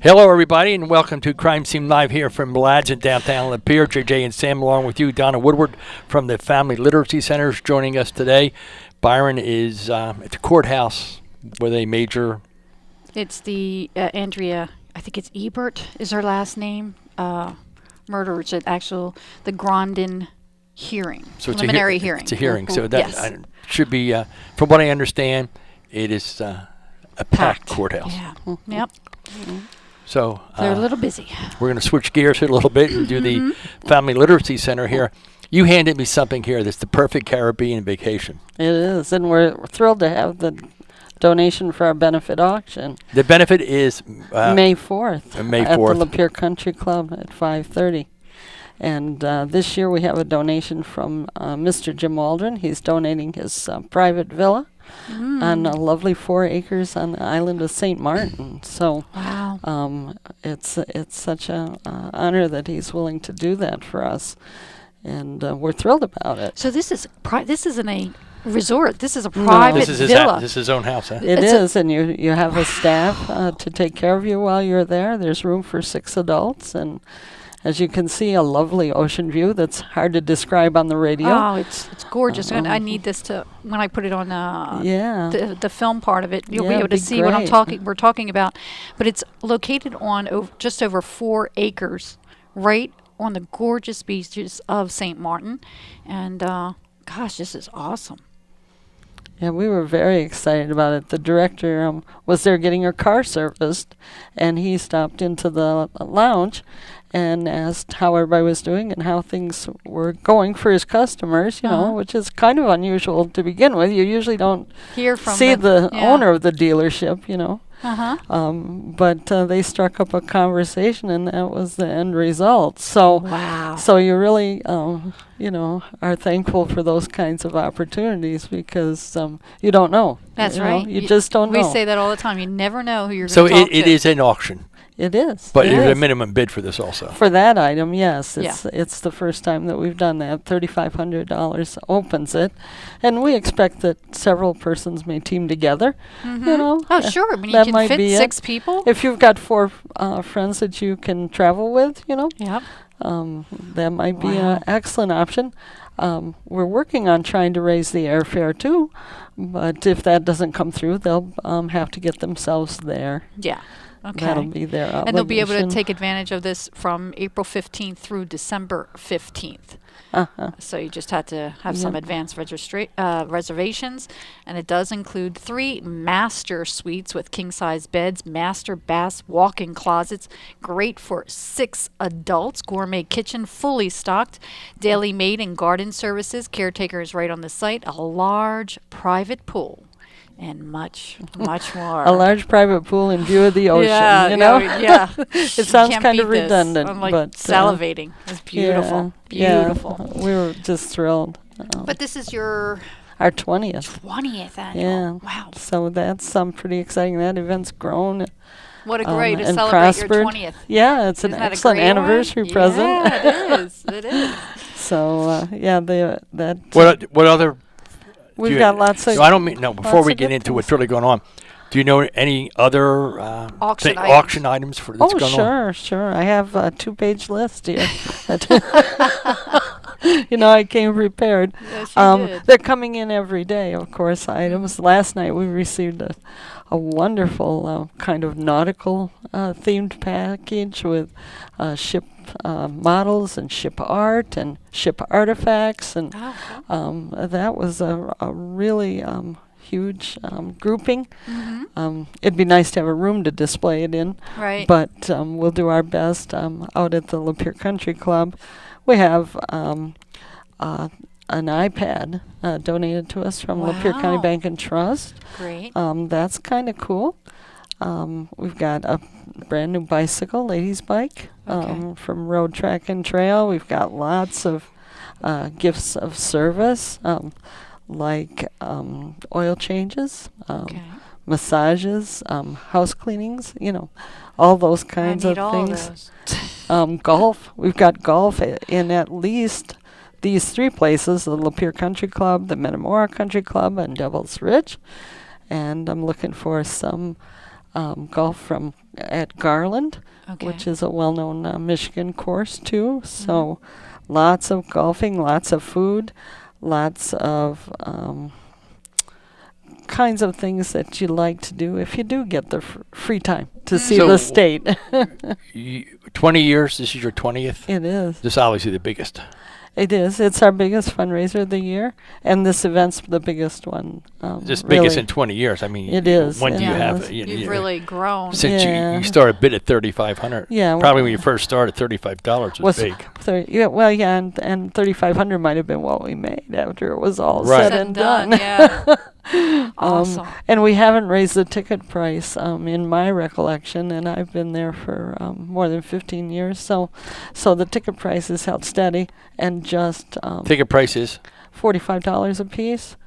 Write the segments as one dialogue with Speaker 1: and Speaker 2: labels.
Speaker 1: Hello, everybody, and welcome to Crime Scene Live here from Lads in downtown Lapeer. JJ and Sam along with you. Donna Woodward from the Family Literacy Center is joining us today. Byron is at the courthouse with a major...
Speaker 2: It's the Andrea, I think it's Ebert is her last name, murder. It's the Grondin hearing, so preliminary hearing.
Speaker 1: It's a hearing, so
Speaker 2: that
Speaker 1: should be, from what I understand, it is a packed courthouse.
Speaker 2: Yeah, yep.
Speaker 1: So
Speaker 2: they're a little busy.
Speaker 1: We're going to switch gears here a little bit and do the Family Literacy Center here. You handed me something here that's the perfect Caribbean vacation.
Speaker 3: It is, and we're thrilled to have the donation for our benefit auction.
Speaker 1: The benefit is
Speaker 3: May 4th.
Speaker 1: May 4th.
Speaker 3: At the Lapeer Country Club at 5:30. And this year we have a donation from Mr. Jim Waldron. He's donating his private villa on a lovely 4 acres on the island of St. Martin. So it's such an honor that he's willing to do that for us. And we're thrilled about it.
Speaker 2: So this isn't a resort. This is a private villa.
Speaker 1: This is his own house, huh?
Speaker 3: It is, and you have a staff to take care of you while you're there. There's room for 6 adults, and as you can see, a lovely ocean view that's hard to describe on the radio.
Speaker 2: Oh, it's gorgeous. And I need this when I put it on the film part of it, you'll be able to see what we're talking about. But it's located on just over 4 acres, right on the gorgeous beaches of St. Martin. And gosh, this is awesome.
Speaker 3: Yeah, we were very excited about it. The director was there getting her car serviced, and he stopped into the lounge and asked how everybody was doing and how things were going for his customers, you know, which is kind of unusual to begin with. You usually don't see the owner of the dealership, you know. But they struck up a conversation, and that was the end result. So, so you really, are thankful for those kinds of opportunities because you don't know.
Speaker 2: That's right.
Speaker 3: You just don't know.
Speaker 2: We say that all the time. You never know who you're going to talk to.
Speaker 1: So it is an auction.
Speaker 3: It is.
Speaker 1: But there's a minimum bid for this also.
Speaker 3: For that item, yes. It's the first time that we've done that. $3,500 opens it. And we expect that several persons may team together. You know.
Speaker 2: Oh, sure. I mean, you can fit 6 people.
Speaker 3: If you've got 4 friends that you can travel with, you know.
Speaker 2: Yep.
Speaker 3: That might be an excellent option. We're working on trying to raise the airfare, too. But if that doesn't come through, they'll have to get themselves there.
Speaker 2: Yeah. Okay.
Speaker 3: That'll be their obligation.
Speaker 2: And they'll be able to take advantage of this from April 15th through December 15th. So you just had to have some advanced reservations. And it does include 3 master suites with king-size beds, master baths, walk-in closets. Great for 6 adults. Gourmet kitchen, fully stocked. Daily maid and garden services. Caretaker is right on the site. A large private pool. And much, much more.
Speaker 3: A large private pool in view of the ocean, you know?
Speaker 2: It
Speaker 3: sounds kind of redundant.
Speaker 2: I'm
Speaker 3: but
Speaker 2: salivating. It's beautiful. Beautiful.
Speaker 3: Yeah, we were just thrilled.
Speaker 2: But this is our
Speaker 3: 20th.
Speaker 2: 20th annual.
Speaker 3: Yeah.
Speaker 2: Wow.
Speaker 3: So that's pretty exciting. That event's grown.
Speaker 2: What a great to celebrate
Speaker 3: prospered.
Speaker 2: Your 20th.
Speaker 3: Yeah, it's an excellent anniversary present.
Speaker 2: Yeah, it is. It is.
Speaker 3: So,
Speaker 1: What other...
Speaker 3: We've got lots of...
Speaker 1: I don't mean... No, before we get into what's really going on, do you know any other auction items for that's going on?
Speaker 3: Sure. I have a 2-page list here. You know, I came prepared.
Speaker 2: Yes, you did.
Speaker 3: They're coming in every day, of course, items. Last night we received a wonderful kind of nautical themed package with ship models and ship art and ship artifacts, and that was a really huge grouping. It'd be nice to have a room to display it in,
Speaker 2: right?
Speaker 3: But we'll do our best out at the Lapeer Country Club. We have an iPad donated to us from Lapeer County Bank and Trust.
Speaker 2: Great.
Speaker 3: That's kind of cool. We've got a brand new bicycle, ladies' bike, from Road Track and Trail. We've got lots of gifts of service, like oil changes, massages, house cleanings, you know, all those kinds of things. Golf. We've got golf in at least these 3 places, the Lapeer Country Club, the Metamora Country Club, and Devil's Ridge. And I'm looking for some golf from at Garland,
Speaker 2: Okay.
Speaker 3: which is a well-known Michigan course too. So lots of golfing, lots of food, lots of kinds of things that you like to do if you do get the free time to see
Speaker 1: So-
Speaker 3: the state.
Speaker 1: 20 years. This is your 20th.
Speaker 3: It is.
Speaker 1: This is obviously the biggest.
Speaker 3: It is. It's our biggest fundraiser of the year, and this event's the biggest one.
Speaker 1: This
Speaker 3: really.
Speaker 1: biggest in 20 years. I mean,
Speaker 3: It is,
Speaker 1: When do you
Speaker 3: it
Speaker 1: have
Speaker 3: is.
Speaker 1: it?
Speaker 2: You've really grown.
Speaker 1: Since
Speaker 3: Yeah.
Speaker 1: you started bid at $3,500.
Speaker 3: Yeah,
Speaker 1: Probably when you first started, $35 was big.
Speaker 3: And 3,500 might have been what we made after it was all
Speaker 1: Right.
Speaker 3: said and done.
Speaker 2: Yeah. Awesome.
Speaker 3: And we haven't raised the ticket price in my recollection, and I've been there for more than 15 years. So the ticket price is held steady, and just
Speaker 1: Ticket prices.
Speaker 3: $45 a piece,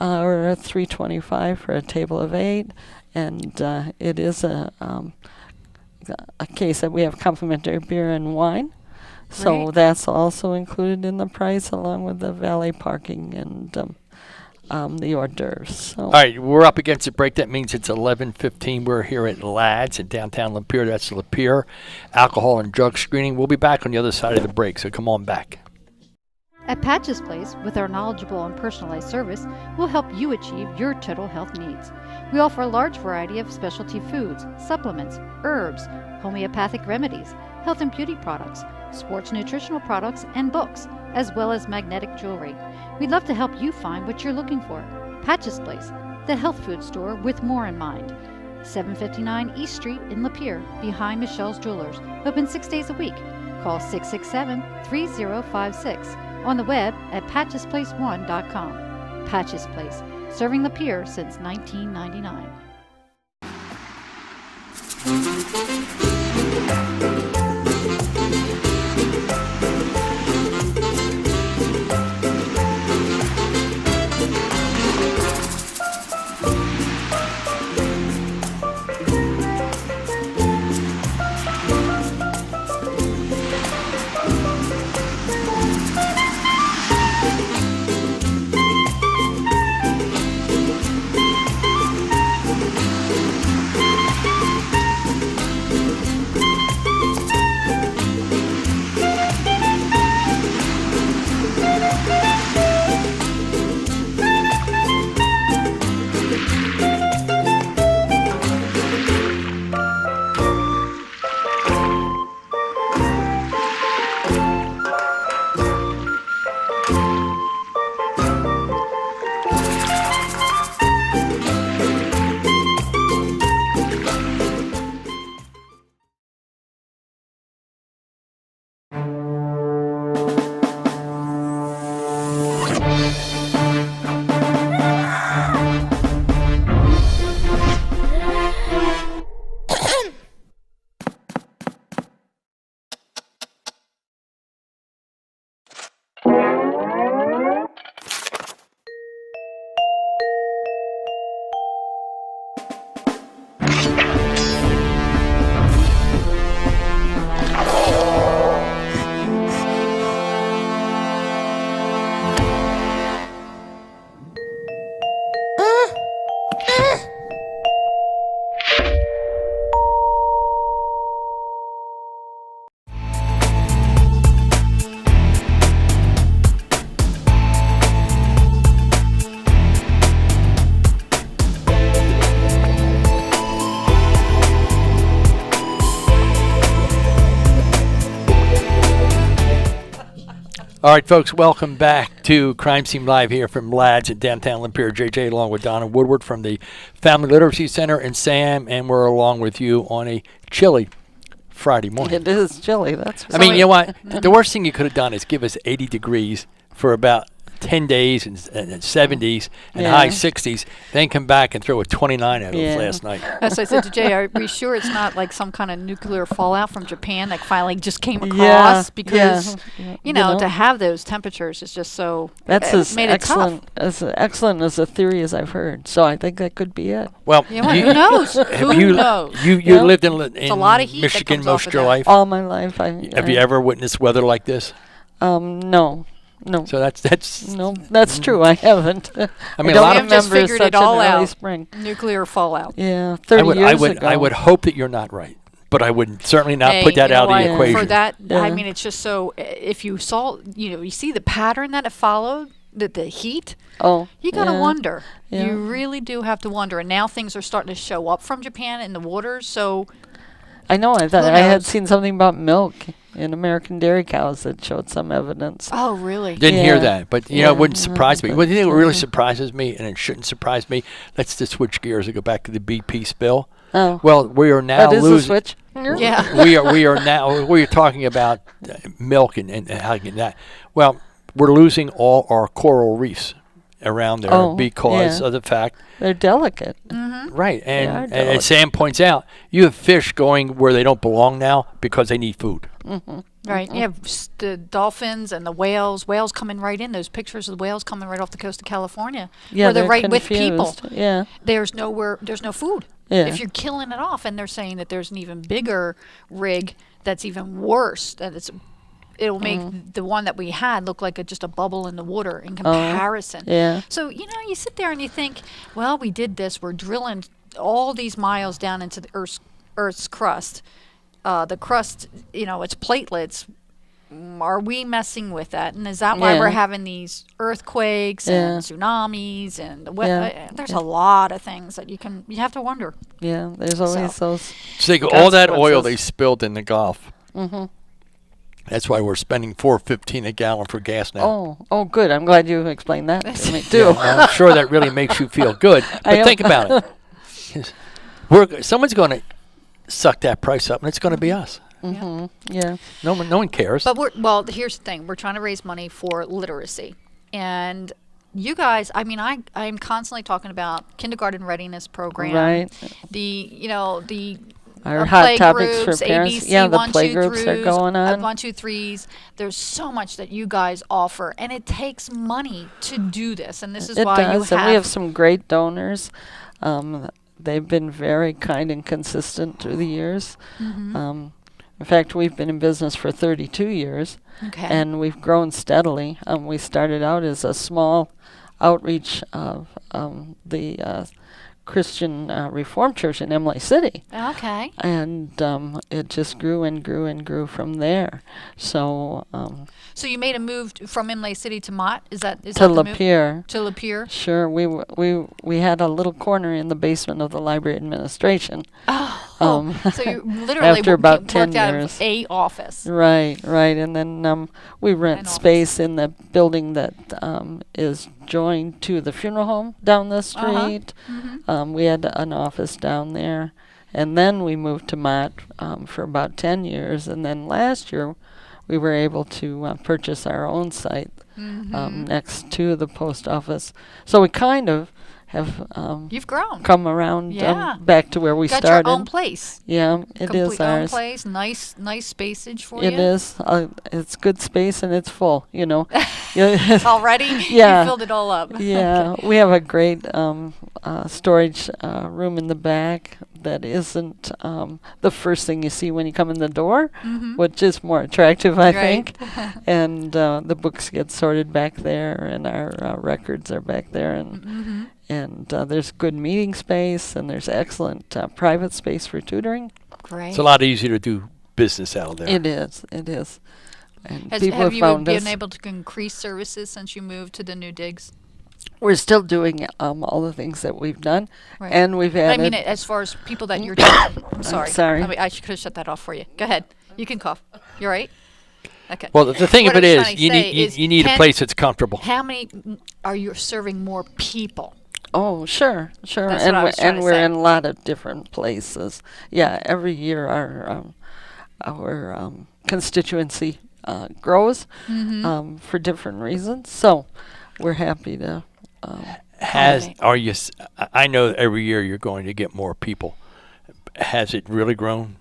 Speaker 3: or $325 for a table of 8, and it is a case that we have complimentary beer and wine. So
Speaker 2: Great.
Speaker 3: that's also included in the price, along with the valet parking and the hors d'oeuvres. So.
Speaker 1: All right, we're up against a break. That means it's 11:15. We're here at Ladd's in downtown Lapeer. That's Lapeer Alcohol and Drug Screening. We'll be back on the other side of the break, so come on back.
Speaker 4: At Patches Place, with our knowledgeable and personalized service, we'll help you achieve your total health needs. We offer a large variety of specialty foods, supplements, herbs, homeopathic remedies, health and beauty products, sports nutritional products, and books, as well as magnetic jewelry. We'd love to help you find what you're looking for. Patches Place, the health food store with more in mind. 759 East Street in Lapeer, behind Michelle's Jewelers. Open 6 days a week. Call 667-3056. On the web at patchesplace1.com. Patches Place, serving Lapeer since 1999.
Speaker 1: All right, folks, welcome back to Crime Scene Live here from Ladd's in downtown Lapeer. JJ along with Donna Woodward from the Family Literacy Center and Sam, and we're along with you on a chilly Friday morning.
Speaker 3: It is chilly, that's
Speaker 1: I mean, you know what? The worst thing you could have done is give us 80 degrees for about 10 days and 70s and
Speaker 3: Yeah.
Speaker 1: high 60s, then come back and throw a 29 at
Speaker 3: Yeah.
Speaker 1: us last night.
Speaker 2: As I said to Jay, are we sure it's not like some kind of nuclear fallout from Japan that finally just came across?
Speaker 3: Yeah,
Speaker 2: Because,
Speaker 3: yeah.
Speaker 2: you know, to have those temperatures is just so,
Speaker 3: That's
Speaker 2: it
Speaker 3: as
Speaker 2: made it tough.
Speaker 3: excellent as a theory as I've heard. So I think that could be it.
Speaker 1: Well,
Speaker 2: Yeah, well, who knows? Who
Speaker 1: you,
Speaker 2: knows?
Speaker 1: You
Speaker 3: Yeah.
Speaker 1: lived in
Speaker 2: a lot of heat that
Speaker 1: Michigan
Speaker 2: comes off
Speaker 1: most
Speaker 2: of
Speaker 1: of your
Speaker 2: that.
Speaker 1: life.
Speaker 3: All my life,
Speaker 1: Have you ever witnessed weather like this?
Speaker 3: No. No.
Speaker 1: So that's.
Speaker 3: No, that's true. I haven't.
Speaker 1: I mean, a
Speaker 3: don't
Speaker 1: lot
Speaker 2: You've
Speaker 1: of
Speaker 2: just
Speaker 3: remember
Speaker 2: figured
Speaker 3: such
Speaker 2: it all
Speaker 3: an early
Speaker 2: out.
Speaker 3: spring.
Speaker 2: Nuclear fallout.
Speaker 3: Yeah, 30 years ago.
Speaker 1: I would hope that you're not right, but I would certainly not
Speaker 2: Hey,
Speaker 1: put that
Speaker 2: you know
Speaker 1: out of
Speaker 2: what?
Speaker 1: the equation.
Speaker 2: For that, I
Speaker 3: Yeah.
Speaker 2: mean, it's just so. If you saw, you see the pattern that it followed, the heat.
Speaker 3: Oh,
Speaker 2: You gotta
Speaker 3: yeah.
Speaker 2: wonder.
Speaker 3: Yeah.
Speaker 2: You really do have to wonder. And now things are starting to show up from Japan in the waters. So
Speaker 3: I know. I thought
Speaker 2: Who
Speaker 3: I had
Speaker 2: knows?
Speaker 3: seen something about milk in American dairy cows that showed some evidence.
Speaker 2: oh, really?
Speaker 1: Didn't hear
Speaker 3: Yeah.
Speaker 1: that, but it
Speaker 3: Yeah.
Speaker 1: wouldn't surprise me.
Speaker 3: But-
Speaker 1: What do you think really
Speaker 3: Mhm.
Speaker 1: surprises me, and it shouldn't surprise me? Let's just switch gears and go back to the BP spill.
Speaker 3: Oh,
Speaker 1: Well, we are now
Speaker 3: that is a
Speaker 1: losing.
Speaker 3: switch.
Speaker 2: Yeah.
Speaker 1: we are now. We are talking about milk and how you get that. Well, we're losing all our coral reefs around there
Speaker 3: Oh,
Speaker 1: because
Speaker 3: yeah.
Speaker 1: of the fact.
Speaker 3: They're delicate.
Speaker 1: Right,
Speaker 3: are
Speaker 1: and
Speaker 3: delicate.
Speaker 1: Sam points out you have fish going where they don't belong now because they need food.
Speaker 2: Right. You have the dolphins and the whales. Whales coming right in. Those pictures of the whales coming right off the coast of California.
Speaker 3: Yeah,
Speaker 2: where they're
Speaker 3: they're
Speaker 2: right with people.
Speaker 3: confused. Yeah.
Speaker 2: There's no food.
Speaker 3: Yeah.
Speaker 2: If you're killing it off, and they're saying that there's an even bigger rig that's even worse. That it'll make the one that we had look like just a bubble in the water in comparison.
Speaker 3: Yeah.
Speaker 2: So you sit there and you think, well, we did this. We're drilling all these miles down into the Earth's crust. The crust, it's platelets. Are we messing with that? And is that why we're
Speaker 3: Yeah.
Speaker 2: having these earthquakes
Speaker 3: Yeah.
Speaker 2: and tsunamis and
Speaker 3: Yeah.
Speaker 2: there's a lot of things that you have to wonder.
Speaker 3: Yeah. There's always
Speaker 2: So-
Speaker 3: those.
Speaker 1: So think of all that oil
Speaker 3: Consequences.
Speaker 1: they spilled in the Gulf.
Speaker 3: Mm-hmm.
Speaker 1: That's why we're spending $4.15 a gallon for gas now.
Speaker 3: Oh, good. I'm glad you explained that to me
Speaker 1: Yeah,
Speaker 3: too.
Speaker 1: I'm sure that really makes you feel good. But
Speaker 3: am.
Speaker 1: think about it. Someone's going to suck that price up, and it's going to be us.
Speaker 3: Mm-hmm. Yeah.
Speaker 1: No one cares.
Speaker 2: But here's the thing: we're trying to raise money for literacy, and you guys. I mean, I'm constantly talking about kindergarten readiness program,
Speaker 3: Right.
Speaker 2: the
Speaker 3: Our hot
Speaker 2: play
Speaker 3: topics
Speaker 2: groups,
Speaker 3: for parents.
Speaker 2: ABC,
Speaker 3: Yeah, the
Speaker 2: 1,
Speaker 3: play
Speaker 2: 2,
Speaker 3: groups are
Speaker 2: 3s,
Speaker 3: going on.
Speaker 2: 1, 2, 3s. There's so much that you guys offer, and it takes money to do this. And this is
Speaker 3: It
Speaker 2: why
Speaker 3: does,
Speaker 2: you
Speaker 3: and we have
Speaker 2: have.
Speaker 3: some great donors. They've been very kind and consistent through the years.
Speaker 2: Mm-hmm.
Speaker 3: In fact, we've been in business for 32 years,
Speaker 2: Okay.
Speaker 3: and we've grown steadily. We started out as a small outreach of the Christian Reformed Church in Imlay City,
Speaker 2: Okay.
Speaker 3: and it just grew and grew and grew from there. So
Speaker 2: So you made a move from Imlay City to Mott? Is that
Speaker 3: to
Speaker 2: the move?
Speaker 3: Lapeer.
Speaker 2: To Lapeer?
Speaker 3: Sure, we had a little corner in the basement of the library administration.
Speaker 2: Oh, so you literally
Speaker 3: after about
Speaker 2: worked
Speaker 3: 10
Speaker 2: out
Speaker 3: years.
Speaker 2: of a office.
Speaker 3: Right, and then we rent
Speaker 2: An office.
Speaker 3: space in the building that is joined to the funeral home down the street.
Speaker 2: Mm-hmm.
Speaker 3: We had an office down there, and then we moved to Mott for about 10 years, and then last year we were able to purchase our own site
Speaker 2: Mm-hmm.
Speaker 3: next to the post office. So we kind of have
Speaker 2: You've grown.
Speaker 3: come around
Speaker 2: Yeah.
Speaker 3: back to where we
Speaker 2: Got
Speaker 3: started.
Speaker 2: your own place.
Speaker 3: Yeah, it
Speaker 2: Complete
Speaker 3: is
Speaker 2: own
Speaker 3: ours.
Speaker 2: place. Nice spacage for you.
Speaker 3: It is. It's good space and it's full. Yeah,
Speaker 2: Already?
Speaker 3: Yeah.
Speaker 2: You filled it all up.
Speaker 3: yeah. We have a great storage room in the back that isn't the first thing you see when you come in the door,
Speaker 2: Mhm.
Speaker 3: which is more attractive, I
Speaker 2: Right.
Speaker 3: think. And the books get sorted back there, and our records are back there, and
Speaker 2: Mhm.
Speaker 3: and there's good meeting space, and there's excellent private space for tutoring.
Speaker 2: Great.
Speaker 1: It's a lot easier to do business out of there.
Speaker 3: It is. And people
Speaker 2: have you
Speaker 3: found
Speaker 2: been
Speaker 3: us.
Speaker 2: able to increase services since you moved to the new digs?
Speaker 3: We're still doing all the things that we've done,
Speaker 2: Right.
Speaker 3: and we've
Speaker 2: I
Speaker 3: added.
Speaker 2: mean, as far as people that you're talking. I'm sorry.
Speaker 3: sorry.
Speaker 2: I could have shut that off for you. Go ahead. You can cough. You all right? Okay.
Speaker 1: Well, the thing
Speaker 2: What
Speaker 1: of it
Speaker 2: I was
Speaker 1: is,
Speaker 2: trying to
Speaker 1: you
Speaker 2: say
Speaker 1: need
Speaker 2: is
Speaker 1: you need a
Speaker 2: can-
Speaker 1: place that's comfortable.
Speaker 2: How many are you serving more people?
Speaker 3: Oh, sure,
Speaker 2: That's
Speaker 3: and
Speaker 2: what I was trying to
Speaker 3: we're
Speaker 2: say.
Speaker 3: in a lot of different places. Yeah, every year our constituency grows
Speaker 2: Mm-hmm.
Speaker 3: for different reasons. So we're happy to.
Speaker 1: Are you? I know that every year you're going to get more people. Has it really grown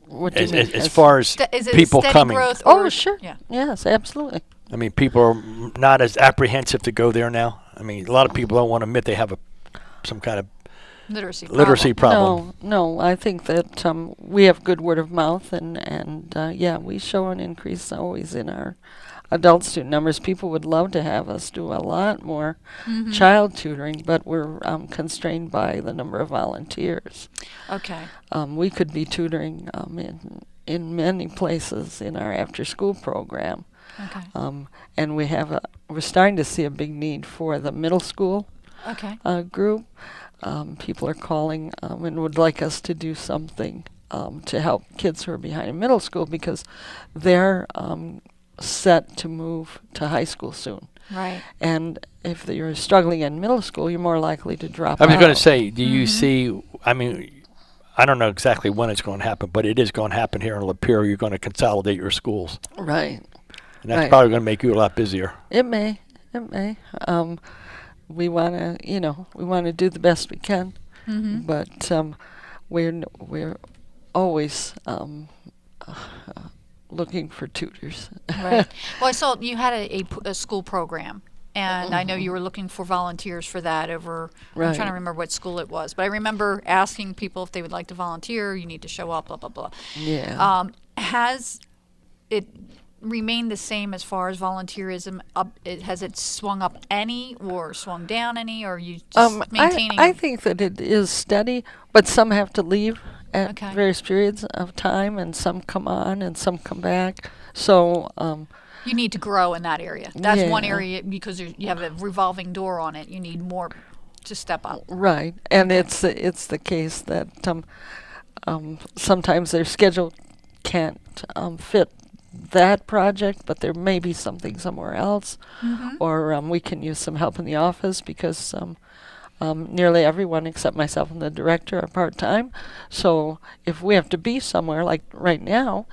Speaker 3: What do you
Speaker 1: as,
Speaker 3: mean?
Speaker 1: as far as
Speaker 2: Is it
Speaker 1: people
Speaker 2: a steady
Speaker 1: coming?
Speaker 2: growth?
Speaker 3: Oh,
Speaker 2: or-
Speaker 3: sure.
Speaker 2: Yeah.
Speaker 3: Yes, absolutely.
Speaker 1: I mean, people are not as apprehensive to go there now. I mean, a lot of people don't want to admit they have some kind of
Speaker 2: Literacy.
Speaker 1: problem.
Speaker 3: No, I think that we have good word of mouth, and yeah, we show an increase always in our adult student numbers. People would love to have us do a lot more child tutoring, but we're constrained by the number of volunteers.
Speaker 2: Okay.
Speaker 3: We could be tutoring in many places in our after-school program.
Speaker 2: Okay.
Speaker 3: And we're starting to see a big need for the middle school
Speaker 2: Okay.
Speaker 3: group. People are calling and would like us to do something to help kids who are behind in middle school because they're set to move to high school soon.
Speaker 2: Right.
Speaker 3: And if you're struggling in middle school, you're more likely to drop
Speaker 1: I was
Speaker 3: out.
Speaker 1: going to say, do you see, I mean, I don't know exactly when it's going to happen, but it is going to happen here in Lapeer. You're going to consolidate your schools.
Speaker 3: Right.
Speaker 1: And that's
Speaker 3: Right.
Speaker 1: probably going to make you a lot busier.
Speaker 3: It may. We want to, we want to do the best we can, but we're always looking for tutors.
Speaker 2: Right. Well, I saw you had a school program, and I know you were looking for volunteers for that over. I'm trying
Speaker 3: Right.
Speaker 2: to remember what school it was, but I remember asking people if they would like to volunteer. You need to show up. Blah blah blah.
Speaker 3: Yeah.
Speaker 2: Has it remained the same as far as volunteerism? Has it swung up any or swung down any, or are you just maintaining?
Speaker 3: I think that it is steady, but some have to leave at
Speaker 2: Okay.
Speaker 3: various periods of time, and some come on and some come back. So
Speaker 2: you need to grow in that area. That's one
Speaker 3: Yeah.
Speaker 2: area because you have a revolving door on it. You need more to step up.
Speaker 3: right, and it's the case that sometimes their schedule can't fit that project, but there may be something somewhere else, or we can use some help in the office because nearly everyone except myself and the director are part-time. So if we have to be somewhere, like right now,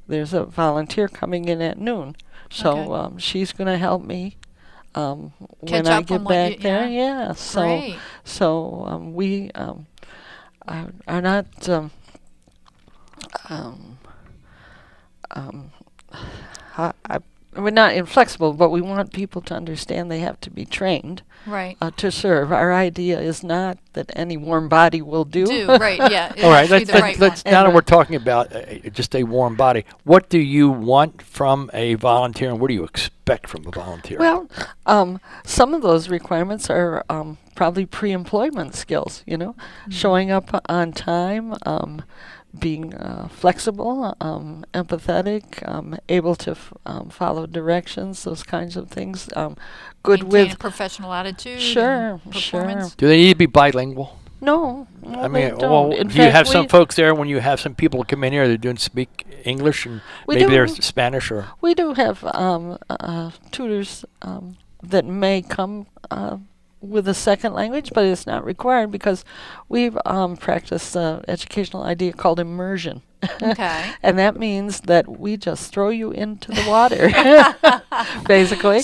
Speaker 3: there's a volunteer coming in at noon. So
Speaker 2: Okay.
Speaker 3: she's going to help me when
Speaker 2: Catch
Speaker 3: I
Speaker 2: up
Speaker 3: get
Speaker 2: on what
Speaker 3: back
Speaker 2: you-
Speaker 3: there.
Speaker 2: yeah.
Speaker 3: Yeah. So
Speaker 2: Great.
Speaker 3: we are not we're not inflexible, but we want people to understand they have to be trained
Speaker 2: Right.
Speaker 3: to serve. Our idea is not that any warm body will do.
Speaker 2: Right, yeah. It
Speaker 1: All right,
Speaker 2: has to be the right
Speaker 1: let's
Speaker 2: one.
Speaker 1: now that
Speaker 3: And,
Speaker 1: we're talking about just a warm body, what do you want from a volunteer and what do you expect from a volunteer?
Speaker 3: Well, some of those requirements are probably pre-employment skills, showing up on time, being flexible, empathetic, able to follow directions, those kinds of things. Good
Speaker 2: Maintain
Speaker 3: with
Speaker 2: a professional attitude.
Speaker 3: Sure,
Speaker 2: and
Speaker 3: sure.
Speaker 2: performance.
Speaker 1: Do they need to be bilingual?
Speaker 3: no.
Speaker 1: I
Speaker 3: they
Speaker 1: mean,
Speaker 3: don't.
Speaker 1: well,
Speaker 3: In
Speaker 1: do you
Speaker 3: fact,
Speaker 1: have some
Speaker 3: we-
Speaker 1: folks there when you have some people come in here that don't speak English and
Speaker 3: We
Speaker 1: maybe
Speaker 3: do.
Speaker 1: there's Spanish or
Speaker 3: We do have tutors that may come with a second language, but it's not required because we've practiced an educational idea called immersion.
Speaker 2: Okay.
Speaker 3: And that means that we just throw you into the water, basically.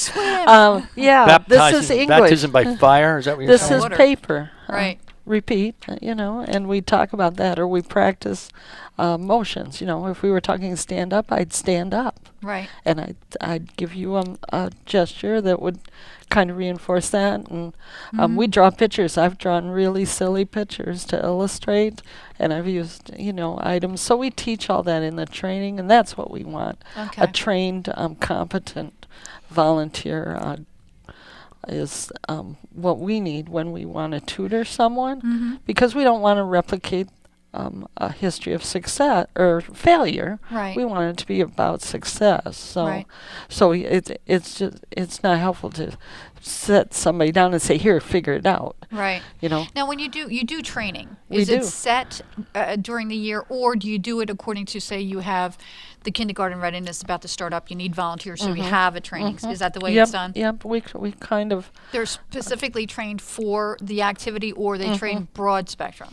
Speaker 3: Yeah, this is English.
Speaker 1: baptism by fire. Is that what you're
Speaker 3: This
Speaker 1: saying?
Speaker 3: is
Speaker 2: Water.
Speaker 3: paper.
Speaker 2: Right.
Speaker 3: Repeat, and we talk about that, or we practice motions. If we were talking stand up, I'd stand up.
Speaker 2: Right.
Speaker 3: And I'd give you a gesture that would kind of reinforce that. And we draw pictures. I've drawn really silly pictures to illustrate, and I've used, items. So we teach all that in the training, and that's what we want.
Speaker 2: Okay.
Speaker 3: A trained, competent volunteer is what we need when we want to tutor someone, because we don't want to replicate a history of success or failure.
Speaker 2: Right.
Speaker 3: We want it to be about success. So,
Speaker 2: Right.
Speaker 3: it's not helpful to set somebody down and say, "Here, figure it out."
Speaker 2: Right. Now, when you do training,
Speaker 3: We
Speaker 2: is it
Speaker 3: do.
Speaker 2: set during the year, or do you do it according to, say, you have the kindergarten readiness about to start up, you need volunteers, so you have a training? Is that the way
Speaker 3: Yep,
Speaker 2: it's done?
Speaker 3: Yep. We kind of
Speaker 2: They're specifically trained for the activity, or they train broad spectrum?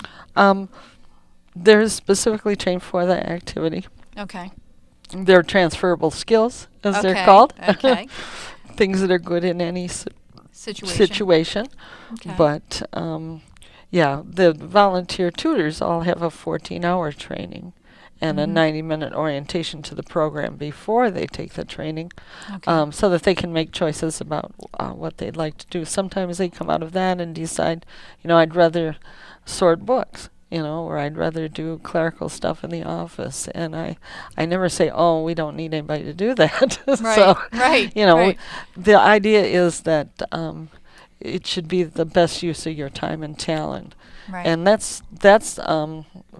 Speaker 3: they're specifically trained for that activity.
Speaker 2: Okay.
Speaker 3: They're transferable skills, as they're
Speaker 2: Okay,
Speaker 3: called.
Speaker 2: okay.
Speaker 3: Things that are good in any
Speaker 2: Situation. Okay.
Speaker 3: But the volunteer tutors all have a 14-hour training and a 90-minute orientation to the program before they take the training,
Speaker 2: Okay.
Speaker 3: so that they can make choices about what they'd like to do. Sometimes they come out of that and decide, I'd rather sort books. or I'd rather do clerical stuff in the office. And I never say, oh, we don't need anybody to do that. So,
Speaker 2: Right.
Speaker 3: the idea is that it should be the best use of your time and talent.
Speaker 2: Right.
Speaker 3: And that's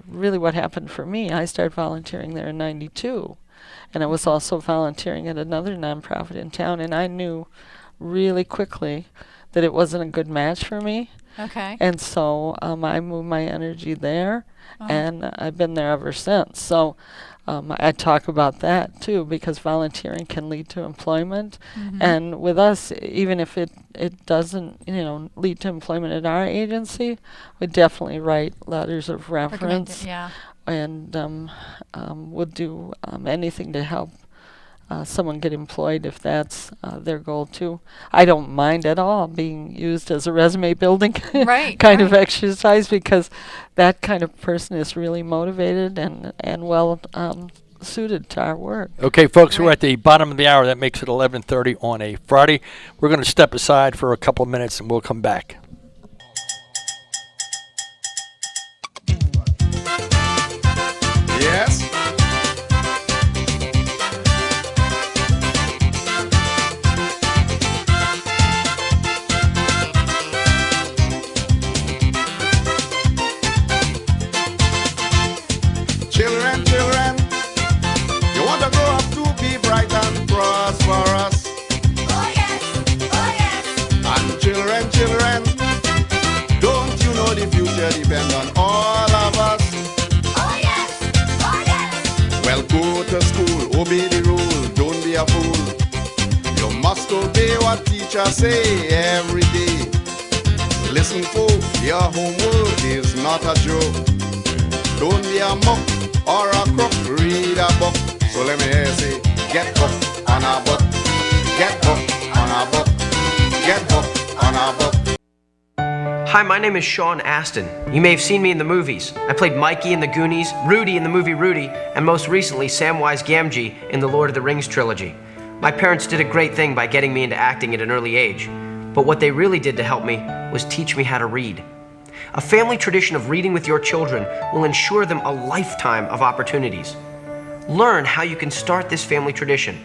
Speaker 3: really what happened for me. I started volunteering there in '92, and I was also volunteering at another nonprofit in town, and I knew really quickly that it wasn't a good match for me.
Speaker 2: Okay.
Speaker 3: And so I moved my energy there,
Speaker 2: Uh-huh.
Speaker 3: and I've been there ever since. So I talk about that too, because volunteering can lead to employment.
Speaker 2: Mhm.
Speaker 3: And with us, even if it doesn't, lead to employment at our agency, we definitely write letters of
Speaker 2: Recommend
Speaker 3: reference,
Speaker 2: it, yeah.
Speaker 3: and we'll do anything to help someone get employed if that's their goal too. I don't mind at all being used as a resume building
Speaker 2: Right,
Speaker 3: kind of
Speaker 2: right.
Speaker 3: exercise, because that kind of person is really motivated and well suited to our work.
Speaker 1: Okay, folks, we're
Speaker 2: Right.
Speaker 1: at the bottom of the hour. That makes it 11:30 on a Friday. We're going to step aside for a couple of minutes, and we'll come back.
Speaker 5: Yes. Children, children, you want to grow up to be bright and prosperous.
Speaker 6: Oh yes, oh yes.
Speaker 5: And children, children, don't you know the future depends on all of us?
Speaker 6: Oh yes, oh yes.
Speaker 5: Well, go to school, obey the rule, don't be a fool. You must obey what teachers say every day. Listen, folks, your homework is not a joke. Don't be a muck or a crook, read a book. So let me hear you say, get hooked on a book. Get hooked on a book. Get hooked on a book.
Speaker 7: Hi, my name is Sean Astin. You may have seen me in the movies. I played Mikey in The Goonies, Rudy in the movie Rudy, and most recently Samwise Gamgee in the Lord of the Rings trilogy. My parents did a great thing by getting me into acting at an early age, but what they really did to help me was teach me how to read. A family tradition of reading with your children will ensure them a lifetime of opportunities. Learn how you can start this family tradition.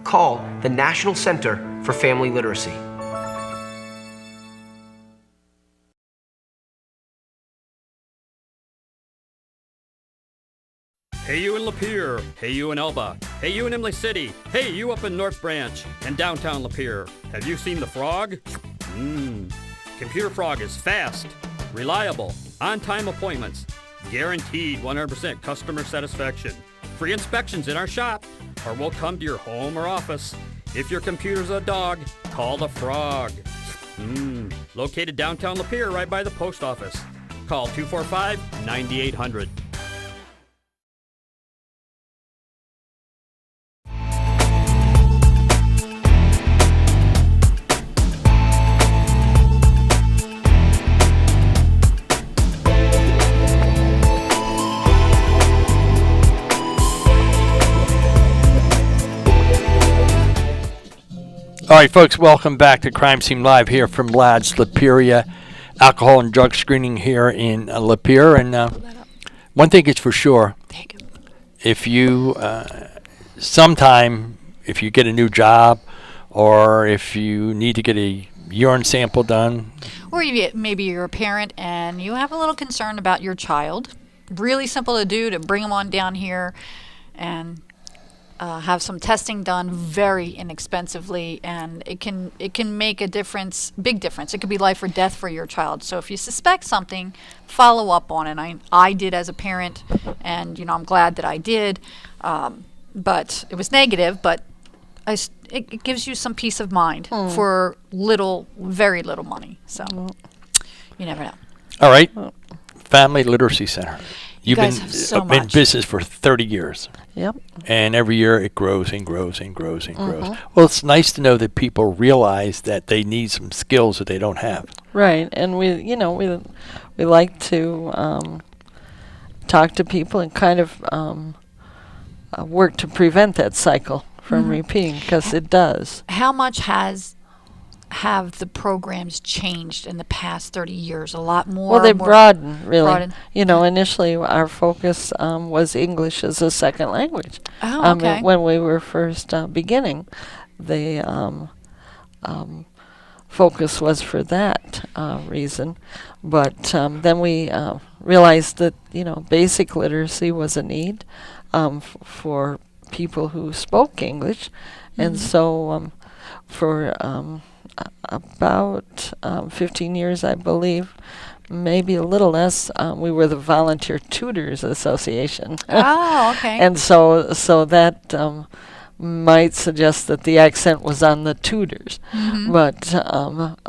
Speaker 7: Call the National Center for Family Literacy.
Speaker 8: Hey you in Lapeer, hey you in Elba, hey you in Imlay City, hey you up in North Branch and downtown Lapeer. Have you seen the Frog? Computer Frog is fast, reliable, on-time appointments, guaranteed 100% customer satisfaction, free inspections in our shop, or we'll come to your home or office. If your computer's a dog, call the Frog. Located downtown Lapeer right by the post office. Call 245-9800.
Speaker 1: All right, folks, welcome back to Crime Scene Live here from Ladd's Laperia Alcohol and Drug Screening here in Lapeer. And one thing is for sure, if you if you get a new job or if you need to get a urine sample done,
Speaker 2: Or maybe you're a parent and you have a little concern about your child. Really simple to do, to bring them on down here and have some testing done very inexpensively, and it can make a difference, big difference. It could be life or death for your child. So if you suspect something, follow up on it. I did as a parent, and I'm glad that I did. But it was negative, but it gives you some peace of mind for very little money. So you never know.
Speaker 1: all right, Family Literacy Center. You've
Speaker 2: guys
Speaker 1: been
Speaker 2: have so
Speaker 1: in
Speaker 2: much.
Speaker 1: business for 30 years.
Speaker 3: Yep.
Speaker 1: And every year it grows and grows and grows and grows. Well, it's nice to know that people realize that they need some skills that they don't have.
Speaker 3: Right, and we like to talk to people and kind of work to prevent that cycle from repeating, because it does.
Speaker 2: How much has have the programs changed in the past 30 years? A lot more?
Speaker 3: Well, they
Speaker 2: more
Speaker 3: broadened, really.
Speaker 2: broadened?
Speaker 3: You know, initially our focus was English as a second language.
Speaker 2: Oh, okay.
Speaker 3: When we were first beginning, the focus was for that reason. But then we realized that, you know, basic literacy was a need for people who spoke English. And so for about 15 years, I believe, maybe a little less, we were the Volunteer Tutors Association.
Speaker 2: Oh, okay.
Speaker 3: And so that might suggest that the accent was on the tutors. But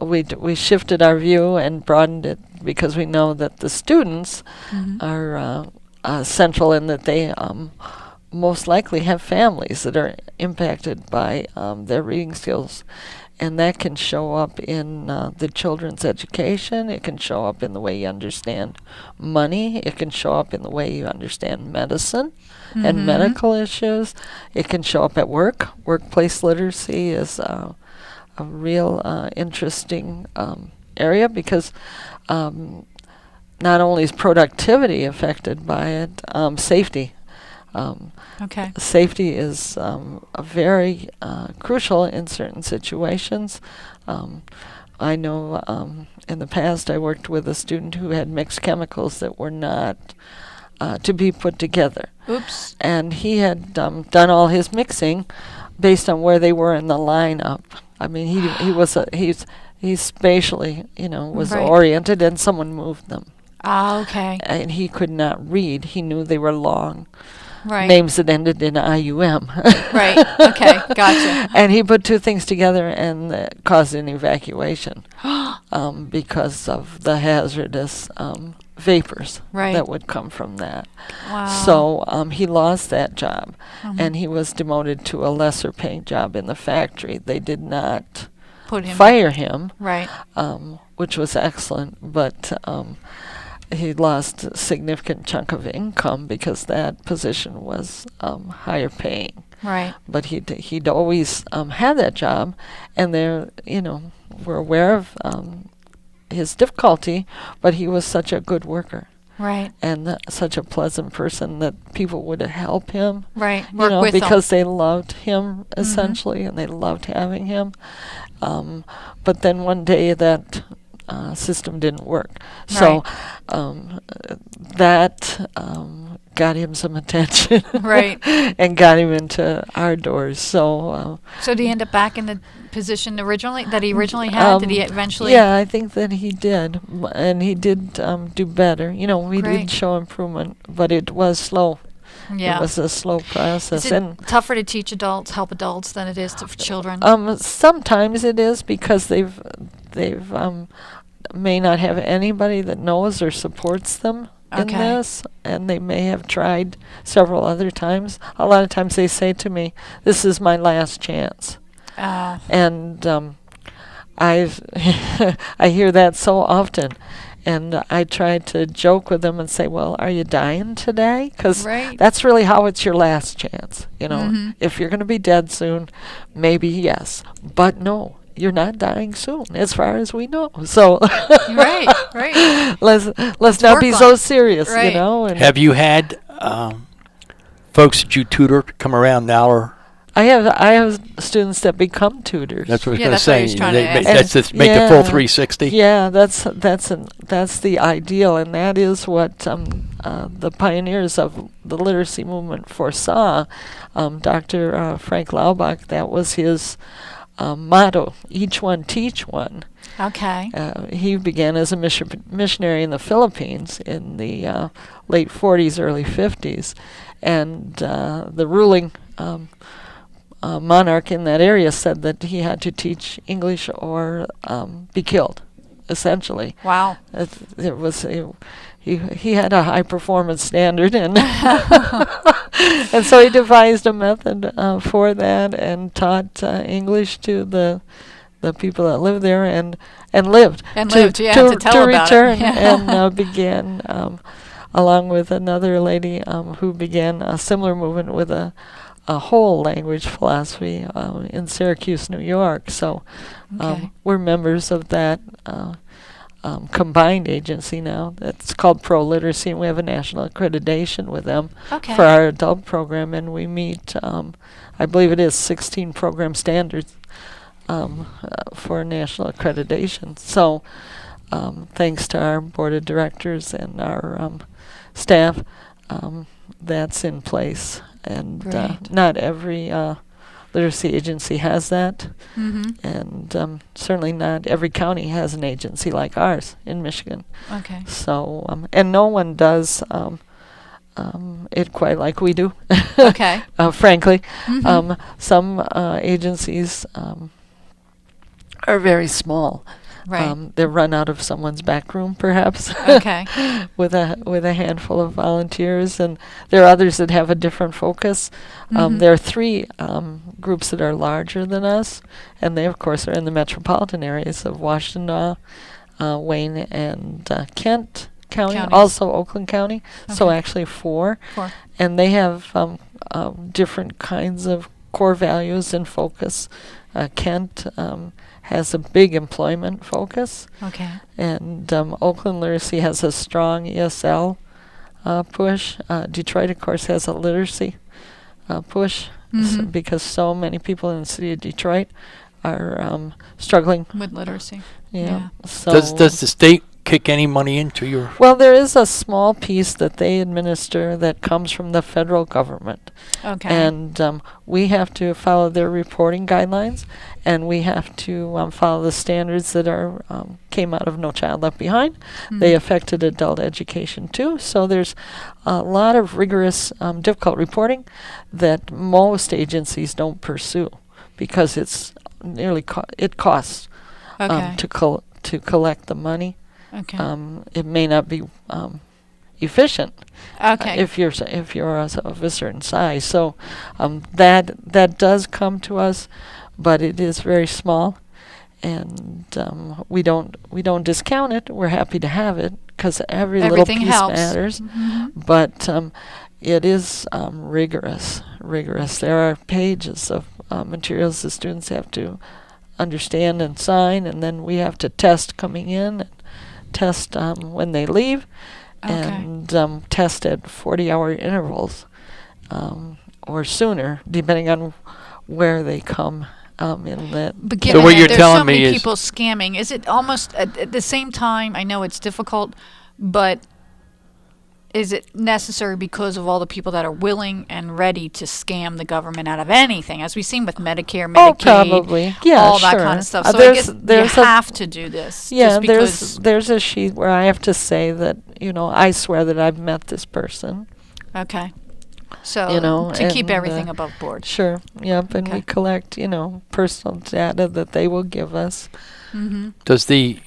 Speaker 3: we shifted our view and broadened it because we know that the students are central in that they most likely have families that are impacted by their reading skills. And that can show up in the children's education. It can show up in the way you understand money. It can show up in the way you understand medicine and medical issues. It can show up at work. Workplace literacy is a real interesting area because not only is productivity affected by it, safety.
Speaker 2: Okay.
Speaker 3: Safety is very crucial in certain situations. I know in the past I worked with a student who had mixed chemicals that were not to be put together.
Speaker 2: Oops.
Speaker 3: And he had done all his mixing based on where they were in the lineup. I mean, he's spatially, you know, was
Speaker 2: Right.
Speaker 3: oriented, and someone moved them.
Speaker 2: Ah, okay.
Speaker 3: And he could not read. He knew they were long
Speaker 2: Right.
Speaker 3: names that ended in IUM.
Speaker 2: Right. Okay. Gotcha.
Speaker 3: And he put two things together and caused an evacuation because of the hazardous vapors
Speaker 2: Right.
Speaker 3: that would come from that.
Speaker 2: Wow.
Speaker 3: So he lost that job, and he was demoted to a lesser paying job in the factory. They did not
Speaker 2: Put him.
Speaker 3: fire him,
Speaker 2: Right.
Speaker 3: which was excellent, but he lost a significant chunk of income because that position was higher paying.
Speaker 2: Right.
Speaker 3: But he'd always had that job, and they're, you know, were aware of his difficulty, but he was such a good worker
Speaker 2: Right.
Speaker 3: and such a pleasant person that people would help him.
Speaker 2: Right.
Speaker 3: You
Speaker 2: Work
Speaker 3: know,
Speaker 2: with
Speaker 3: because they loved him essentially, and they loved having him. But then one day that system didn't work, so that got him some attention,
Speaker 2: Right.
Speaker 3: and got him into our doors. So
Speaker 2: So did he end up back in the position that he originally had? Did he eventually?
Speaker 3: yeah, I think that he did, and he did do better. You know, we
Speaker 2: Great.
Speaker 3: did show improvement, but it was slow.
Speaker 2: Yeah.
Speaker 3: It was a slow process.
Speaker 2: Is it tougher to teach adults, help adults, than it is to children?
Speaker 3: Sometimes it is because they've may not have anybody that knows or supports them in
Speaker 2: Okay.
Speaker 3: this, and they may have tried several other times. A lot of times they say to me, "This is my last chance," and I I hear that so often. And I try to joke with them and say, "Well, are you dying today? Because
Speaker 2: Right.
Speaker 3: that's really how it's your last chance. You know, if you're going to be dead soon, maybe yes, but no, you're not dying soon, as far as we know. So
Speaker 2: Right. Right.
Speaker 3: let's not
Speaker 2: work
Speaker 3: be
Speaker 2: on
Speaker 3: so
Speaker 2: it.
Speaker 3: serious,
Speaker 2: Right.
Speaker 3: you know." And
Speaker 1: Have you had folks that you tutor come around now, or
Speaker 3: I have students that become tutors.
Speaker 1: that's what I was
Speaker 2: Yeah,
Speaker 1: going to
Speaker 2: that's what I
Speaker 1: say?
Speaker 2: was trying to ask.
Speaker 1: That's just make the full 360.
Speaker 3: Yeah, that's the ideal, and that is what the pioneers of the literacy movement foresaw. Dr. Frank Laubach, that was his motto: each one teach one.
Speaker 2: Okay.
Speaker 3: He began as a missionary in the Philippines in the late 40s, early 50s, and the ruling monarch in that area said that he had to teach English or be killed, essentially.
Speaker 2: Wow.
Speaker 3: It was he had a high performance standard, and and so he devised a method for that and taught English to the people that lived there and lived
Speaker 2: And
Speaker 3: to,
Speaker 2: lived, yeah, to tell about it.
Speaker 3: return
Speaker 2: Yeah.
Speaker 3: and began along with another lady who began a similar movement with a a whole language philosophy in Syracuse, New York. So
Speaker 2: Okay.
Speaker 3: we're members of that combined agency now. It's called Pro Literacy, and we have a national accreditation with them
Speaker 2: Okay.
Speaker 3: for our adult program, and we meet, I believe it is 16 program standards for national accreditation. So thanks to our board of directors and our staff, that's in place. And
Speaker 2: Great.
Speaker 3: not every literacy agency has that.
Speaker 2: Mm-hmm.
Speaker 3: And certainly not every county has an agency like ours in Michigan.
Speaker 2: Okay.
Speaker 3: So, and no one does it quite like we do.
Speaker 2: Okay.
Speaker 3: Frankly,
Speaker 2: Mhm.
Speaker 3: some agencies are very small.
Speaker 2: Right.
Speaker 3: They're run out of someone's back room, perhaps.
Speaker 2: Okay.
Speaker 3: with a handful of volunteers, and there are others that have a different focus.
Speaker 2: Mhm.
Speaker 3: There are three groups that are larger than us, and they, of course, are in the metropolitan areas of Washtenaw, Wayne, and Kent County,
Speaker 2: Counties.
Speaker 3: also Oakland County. So
Speaker 2: Okay.
Speaker 3: actually four.
Speaker 2: 4.
Speaker 3: And they have different kinds of core values and focus. Kent has a big employment focus,
Speaker 2: Okay.
Speaker 3: and Oakland Literacy has a strong ESL push. Detroit, of course, has a literacy push
Speaker 2: Mhm.
Speaker 3: because so many people in the city of Detroit are struggling.
Speaker 2: With literacy.
Speaker 3: Yeah.
Speaker 2: Yeah.
Speaker 3: So
Speaker 1: Does the state kick any money into your?
Speaker 3: well, there is a small piece that they administer that comes from the federal government.
Speaker 2: Okay.
Speaker 3: And we have to follow their reporting guidelines, and we have to follow the standards that are came out of No Child Left Behind. They
Speaker 2: Mhm.
Speaker 3: affected adult education too. So there's a lot of rigorous, difficult reporting that most agencies don't pursue because it's nearly it costs
Speaker 2: Okay.
Speaker 3: to collect the money.
Speaker 2: Okay.
Speaker 3: It may not be efficient
Speaker 2: Okay.
Speaker 3: if you're of a certain size. So that does come to us, but it is very small, and we don't discount it. We're happy to have it because every little
Speaker 2: Everything
Speaker 3: piece
Speaker 2: helps.
Speaker 3: matters.
Speaker 2: Mhm.
Speaker 3: But it is rigorous. There are pages of materials the students have to understand and sign, and then we have to test coming in, and test when they leave,
Speaker 2: Okay.
Speaker 3: and test at 40-hour intervals or sooner, depending on where they come in that.
Speaker 2: But
Speaker 1: So
Speaker 2: given
Speaker 1: what
Speaker 2: that
Speaker 1: you're
Speaker 2: there's
Speaker 1: telling
Speaker 2: so many
Speaker 1: me is-
Speaker 2: people scamming, is it almost at the same time? I know it's difficult, but is it necessary because of all the people that are willing and ready to scam the government out of anything, as we've seen with Medicare,
Speaker 3: Oh,
Speaker 2: Medicaid,
Speaker 3: probably. Yeah,
Speaker 2: all
Speaker 3: sure.
Speaker 2: that kind of stuff? So I
Speaker 3: there's
Speaker 2: guess you have to do this.
Speaker 3: Yeah,
Speaker 2: just because,
Speaker 3: there's a sheet where I have to say that, I swear that I've met this person.
Speaker 2: okay. So
Speaker 3: To
Speaker 2: keep everything above board.
Speaker 3: Sure. Yep. And we
Speaker 2: Okay.
Speaker 3: collect, personal data that they will give us.
Speaker 2: Mm-hmm.
Speaker 1: Does the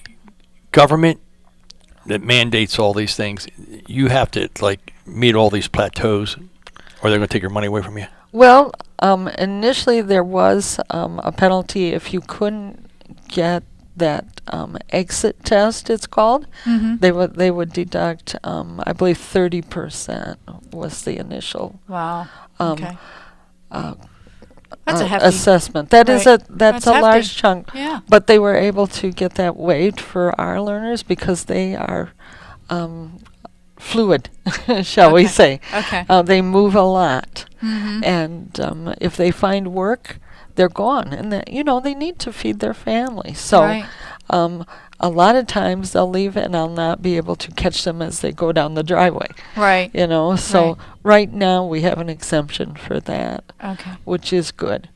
Speaker 1: government that mandates all these things, you have to meet all these plateaus, or they're going to take your money away from you?
Speaker 3: Well, initially there was a penalty if you couldn't get that exit test. It's called.
Speaker 2: Mm-hmm.
Speaker 3: They would deduct. I believe 30% was the initial
Speaker 2: Wow.
Speaker 3: um,
Speaker 2: Okay.
Speaker 3: uh,
Speaker 2: That's a hefty.
Speaker 3: assessment. That's
Speaker 2: Right.
Speaker 3: that's a
Speaker 2: That's
Speaker 3: large
Speaker 2: hefty.
Speaker 3: chunk.
Speaker 2: Yeah.
Speaker 3: But they were able to get that waived for our learners because they are fluid, shall we
Speaker 2: Okay.
Speaker 3: say.
Speaker 2: Okay.
Speaker 3: They move a lot.
Speaker 2: Mm-hmm.
Speaker 3: And if they find work, they're gone. And they need to feed their family. So
Speaker 2: Right.
Speaker 3: a lot of times they'll leave and I'll not be able to catch them as they go down the driveway.
Speaker 2: Right.
Speaker 3: So right now we have an exemption for that,
Speaker 2: Okay.
Speaker 3: which is good.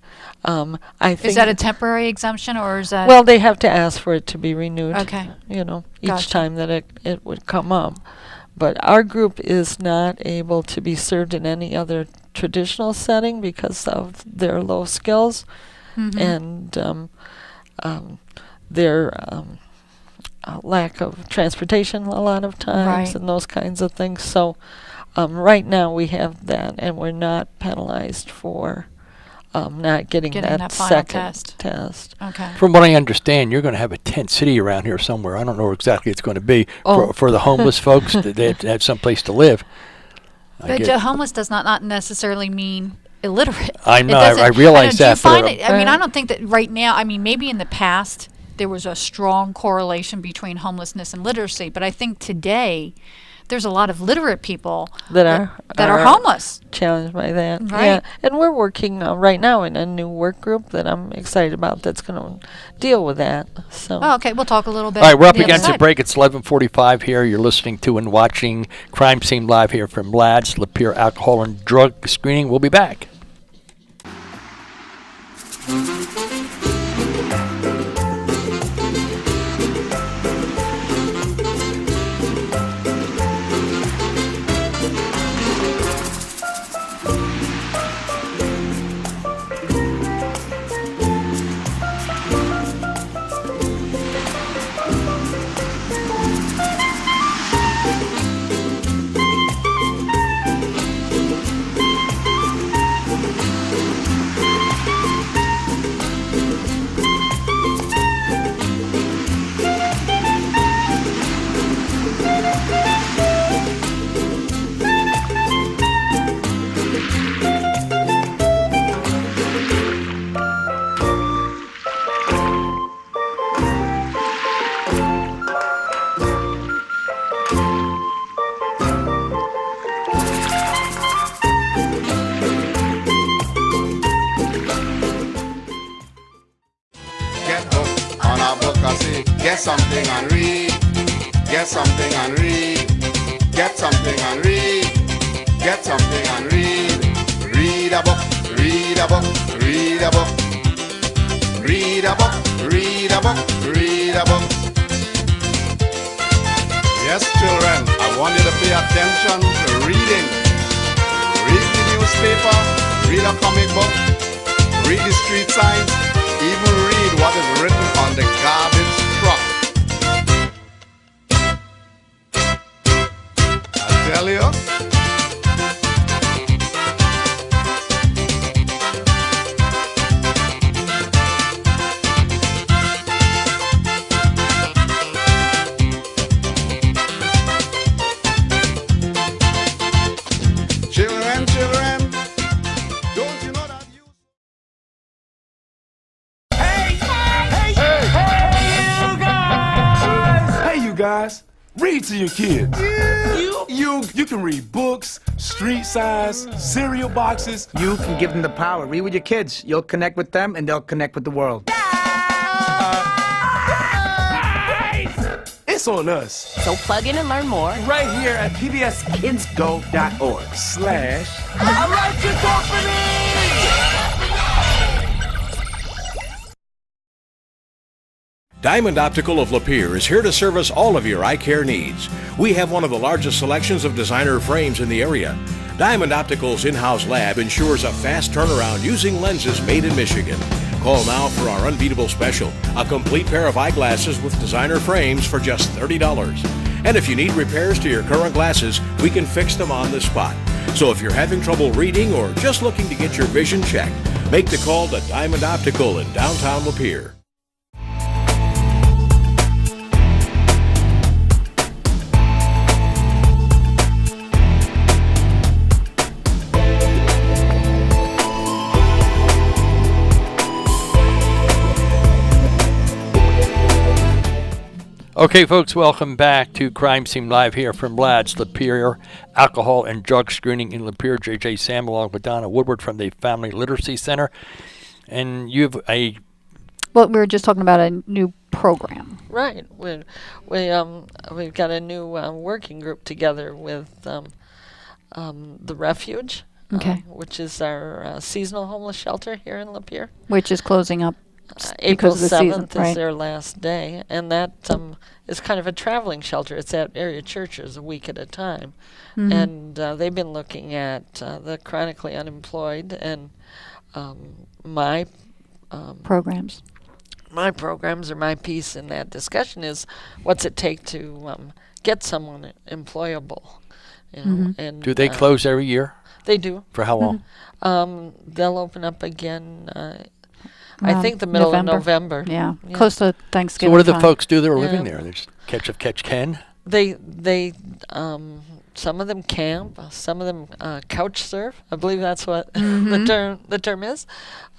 Speaker 3: I think
Speaker 2: Is that a temporary exemption or is that?
Speaker 3: well, they have to ask for it to be renewed.
Speaker 2: Okay.
Speaker 3: Each
Speaker 2: Gotcha.
Speaker 3: time that it would come up. But our group is not able to be served in any other traditional setting because of their low skills
Speaker 2: Mhm.
Speaker 3: and their lack of transportation a lot of times
Speaker 2: Right.
Speaker 3: and those kinds of things. So right now we have that, and we're not penalized for not getting that
Speaker 2: final
Speaker 3: second
Speaker 2: test.
Speaker 3: test.
Speaker 2: Okay.
Speaker 1: From what I understand, you're going to have a tent city around here somewhere. I don't know where exactly it's going to be
Speaker 3: Oh.
Speaker 1: for the homeless folks. That they have to have some place to live. I
Speaker 2: But
Speaker 1: get-
Speaker 2: homeless does not necessarily mean illiterate.
Speaker 1: I know,
Speaker 2: It doesn't-
Speaker 1: I realize
Speaker 2: do you
Speaker 1: that,
Speaker 2: find
Speaker 1: but,
Speaker 2: it, I mean, I don't think that right now, I mean, maybe in the past there was a strong correlation between homelessness and literacy, but I think today there's a lot of literate people
Speaker 3: That
Speaker 2: are
Speaker 3: are
Speaker 2: homeless.
Speaker 3: challenged by that.
Speaker 2: Right.
Speaker 3: Yeah, and we're working right now in a new work group that I'm excited about that's going to deal with that. So.
Speaker 2: Oh, okay, we'll talk a little bit.
Speaker 1: All right, we're up
Speaker 2: the other
Speaker 1: against a
Speaker 2: side.
Speaker 1: break. It's 11:45 here. You're listening to and watching Crime Scene Live here from Ladd's Lapeer Alcohol and Drug Screening. We'll be back.
Speaker 5: Get hooked on a book, I say, get something and read. Get something and read. Get something and read. Get something and read. Read a book, read a book, read a book. Read a book, read a book, read a book. Yes, children, I want you to pay attention to reading. Read the newspaper, read a comic book, read the street signs, even read what is written on the garbage truck. I tell you. Children, children, don't you know that you...
Speaker 9: Hey, you guys, read to your kids. You can read books, street signs, cereal boxes.
Speaker 10: You can give them the power. Read with your kids. You'll connect with them, and they'll connect with the world.
Speaker 9: It's on us.
Speaker 11: So plug in and learn more.
Speaker 9: Right here at pbskidsgo.org/ I like your company!
Speaker 12: Diamond Optical of Lapeer is here to service all of your eye care needs. We have one of the largest selections of designer frames in the area. Diamond Optical's in-house lab ensures a fast turnaround using lenses made in Michigan. Call now for our unbeatable special, a complete pair of eyeglasses with designer frames for just $30. And if you need repairs to your current glasses, we can fix them on the spot. So if you're having trouble reading or just looking to get your vision checked, make the call to Diamond Optical in downtown Lapeer.
Speaker 1: Okay, folks, welcome back to Crime Scene Live here from Ladd's Lapeer Alcohol and Drug Screening in Lapeer. J.J. Sam along with Donna Woodward from the Family Literacy Center. And you have
Speaker 2: Well, we were just talking about a new program.
Speaker 3: Right. We've got a new working group together with the Refuge,
Speaker 2: Okay.
Speaker 3: which is our seasonal homeless shelter here in Lapeer.
Speaker 2: Which is closing up
Speaker 3: April
Speaker 2: because of the season,
Speaker 3: 7th is
Speaker 2: right.
Speaker 3: their last day, and that is kind of a traveling shelter. It's at area churches a week at a time.
Speaker 2: Mhm.
Speaker 3: And they've been looking at the chronically unemployed and my
Speaker 2: programs.
Speaker 3: My programs or my piece in that discussion is what's it take to get someone employable. You know,
Speaker 2: Mhm.
Speaker 3: and
Speaker 1: do they close every year?
Speaker 3: They do.
Speaker 1: For how long?
Speaker 3: They'll open up again. I think the middle of November.
Speaker 2: Yeah, close to
Speaker 1: So
Speaker 2: Thanksgiving.
Speaker 1: what do the
Speaker 2: time.
Speaker 1: folks do that are living
Speaker 3: Yeah.
Speaker 1: there? They just catch can?
Speaker 3: They some of them camp, some of them couch surf. I believe that's what the term is.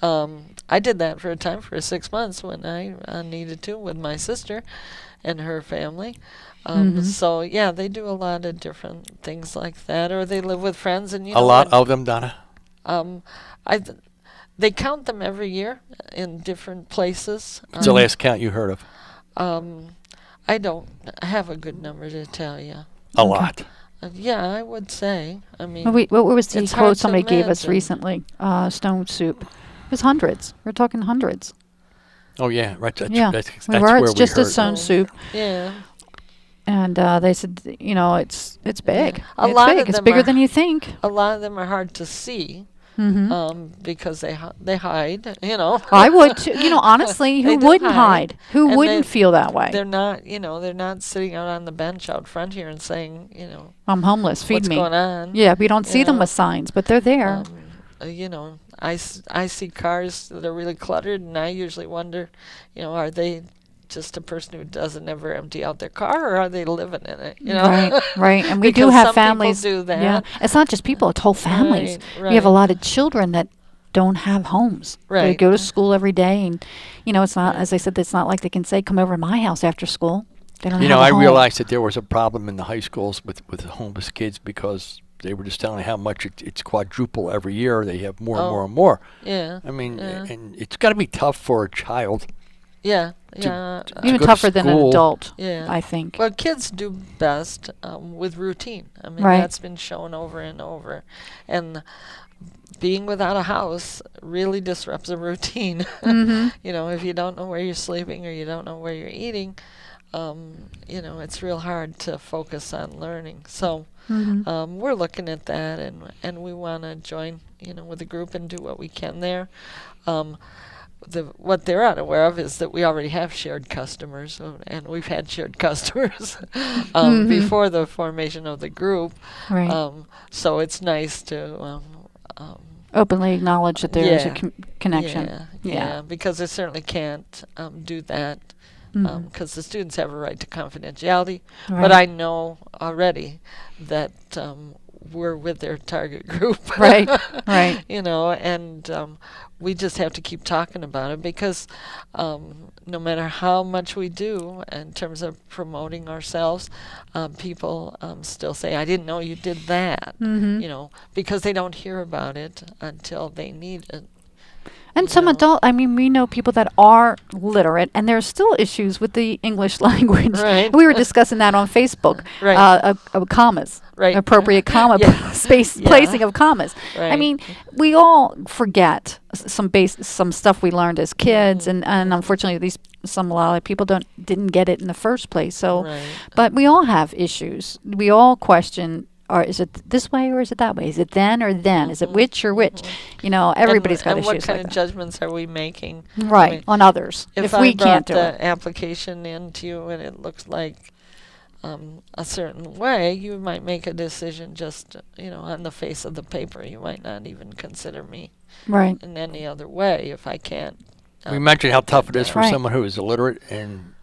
Speaker 3: I did that for a time for 6 months when I needed to with my sister and her family. So yeah, they do a lot of different things like that, or they live with friends. And
Speaker 1: A lot of them, Donna.
Speaker 3: They count them every year in different places.
Speaker 1: What's the last count you heard of?
Speaker 3: I don't have a good number to tell you.
Speaker 1: A lot.
Speaker 3: Yeah, I would say. I mean,
Speaker 2: what was the
Speaker 3: it's hard
Speaker 2: quote
Speaker 3: to
Speaker 2: somebody gave us
Speaker 3: imagine.
Speaker 2: recently? Stone soup. It was hundreds. We're talking hundreds.
Speaker 1: Oh yeah, right. That's,
Speaker 2: Yeah,
Speaker 1: that's,
Speaker 2: we
Speaker 1: that's
Speaker 2: were.
Speaker 1: where
Speaker 2: It's just
Speaker 1: we
Speaker 2: a
Speaker 1: heard.
Speaker 2: stone soup.
Speaker 3: Yeah.
Speaker 2: And they said, it's big.
Speaker 3: Yeah. A
Speaker 2: It's
Speaker 3: lot
Speaker 2: big.
Speaker 3: of
Speaker 2: It's
Speaker 3: them
Speaker 2: bigger
Speaker 3: are-
Speaker 2: than you think.
Speaker 3: A lot of them are hard to see because they hide.
Speaker 2: I would too. Honestly,
Speaker 3: They
Speaker 2: who
Speaker 3: do
Speaker 2: wouldn't hide? Who
Speaker 3: And
Speaker 2: wouldn't feel that way?
Speaker 3: They're not, they're not sitting out on the bench out front here and saying,
Speaker 2: I'm homeless. Feed
Speaker 3: what's
Speaker 2: me.
Speaker 3: going on.
Speaker 2: Yeah, we don't see
Speaker 3: you
Speaker 2: them
Speaker 3: know.
Speaker 2: with signs, but they're there.
Speaker 3: I see cars that are really cluttered, and I usually wonder, are they just a person who doesn't ever empty out their car, or are they living in it?
Speaker 2: Right. And we do
Speaker 3: Because
Speaker 2: have
Speaker 3: some people
Speaker 2: families.
Speaker 3: do that.
Speaker 2: Yeah, it's not just people; it's whole families. We have a
Speaker 3: right.
Speaker 2: lot of children that don't have homes. They
Speaker 3: Right.
Speaker 2: go to school every day, and it's not. As I said, it's not like they can say, "Come over to my house after school." They don't have a
Speaker 1: I
Speaker 2: home.
Speaker 1: realized that there was a problem in the high schools with homeless kids because they were just telling how much it's quadruple every year. They have more and more and more.
Speaker 3: Yeah.
Speaker 1: I mean,
Speaker 3: yeah.
Speaker 1: and it's got to be tough for a child.
Speaker 3: Yeah.
Speaker 1: to
Speaker 3: Yeah.
Speaker 2: Even
Speaker 1: go to
Speaker 2: tougher than an
Speaker 1: school.
Speaker 2: adult.
Speaker 3: Yeah.
Speaker 2: I think.
Speaker 3: Well, kids do best with routine. I mean,
Speaker 2: Right.
Speaker 3: that's been shown over and over. And being without a house really disrupts a routine. If you don't know where you're sleeping or you don't know where you're eating, it's real hard to focus on learning. So we're looking at that, and we want to join, with the group and do what we can there. What they're unaware of is that we already have shared customers, and we've had shared customers before the formation of the group.
Speaker 2: Right.
Speaker 3: So it's nice to
Speaker 2: Openly acknowledge that there is a
Speaker 3: Yeah.
Speaker 2: connection.
Speaker 3: Yeah, because they certainly can't do that because the students have a right to confidentiality.
Speaker 2: Right.
Speaker 3: But I know already that we're with their target group.
Speaker 2: Right, right.
Speaker 3: And we just have to keep talking about it because no matter how much we do in terms of promoting ourselves, people still say, I didn't know you did that, because they don't hear about it until they need it.
Speaker 2: And some we know people that are literate, and there are still issues with the English language.
Speaker 3: Right.
Speaker 2: We were discussing that on Facebook.
Speaker 3: Right.
Speaker 2: Commas.
Speaker 3: Right.
Speaker 2: Appropriate comma placing of commas. I
Speaker 3: Right.
Speaker 2: mean, we all forget some stuff we learned as kids, and unfortunately, a lot of people didn't get it in the first place. So,
Speaker 3: Right.
Speaker 2: but we all have issues. We all question. Or is it this way or is it that way? Is it then or then? Is it which or which? Everybody's got
Speaker 3: and what
Speaker 2: issues
Speaker 3: kind
Speaker 2: like
Speaker 3: of
Speaker 2: that.
Speaker 3: judgments are we making?
Speaker 2: Right,
Speaker 3: I mean,
Speaker 2: on others. If
Speaker 3: I
Speaker 2: we
Speaker 3: brought
Speaker 2: can't do
Speaker 3: the
Speaker 2: it.
Speaker 3: application in to you and it looks like a certain way, you might make a decision just, on the face of the paper. You might not even consider me
Speaker 2: Right.
Speaker 3: in any other way if I can't.
Speaker 1: We mentioned how tough it is for
Speaker 2: Right.
Speaker 1: someone who is illiterate and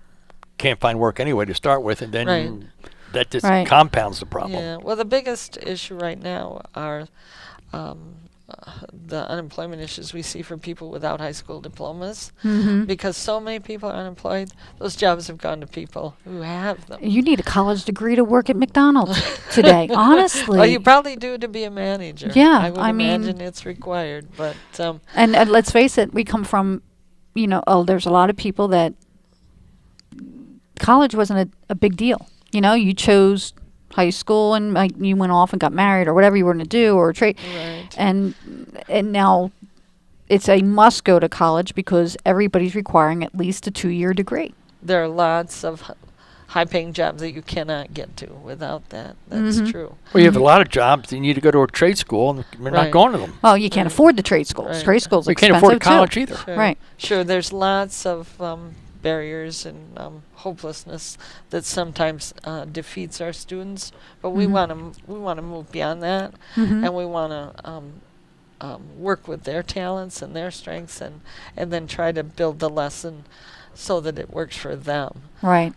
Speaker 1: can't find work anyway to start with, and then
Speaker 3: Right.
Speaker 1: that just
Speaker 2: Right.
Speaker 1: compounds the problem.
Speaker 3: Yeah. Well, the biggest issue right now are the unemployment issues we see for people without high school diplomas. Because so many people are unemployed, those jobs have gone to people who have them.
Speaker 2: You need a college degree to work at McDonald's today, honestly.
Speaker 3: Well, you probably do to be a manager.
Speaker 2: Yeah,
Speaker 3: I would
Speaker 2: I mean-
Speaker 3: imagine it's required, but
Speaker 2: and let's face it, we come from, there's a lot of people that college wasn't a big deal. You chose high school and you went off and got married or whatever you were going to do or trade.
Speaker 3: Right.
Speaker 2: And now it's a must go to college because everybody's requiring at least a 2-year degree.
Speaker 3: there are lots of high-paying jobs that you cannot get to without that. That's true.
Speaker 1: Well, you have a lot of jobs. You need to go to a trade school, and we're not
Speaker 3: Right.
Speaker 1: going to them.
Speaker 2: Well, you can't afford the trade schools.
Speaker 3: Right.
Speaker 2: Trade schools are
Speaker 1: We can't
Speaker 2: expensive
Speaker 1: afford college
Speaker 2: too.
Speaker 1: either.
Speaker 3: Sure.
Speaker 2: Right.
Speaker 3: Sure, there's lots of barriers and hopelessness that sometimes defeats our students, but we want to move beyond that, and we want to work with their talents and their strengths, and then try to build the lesson so that it works for them.
Speaker 2: Right.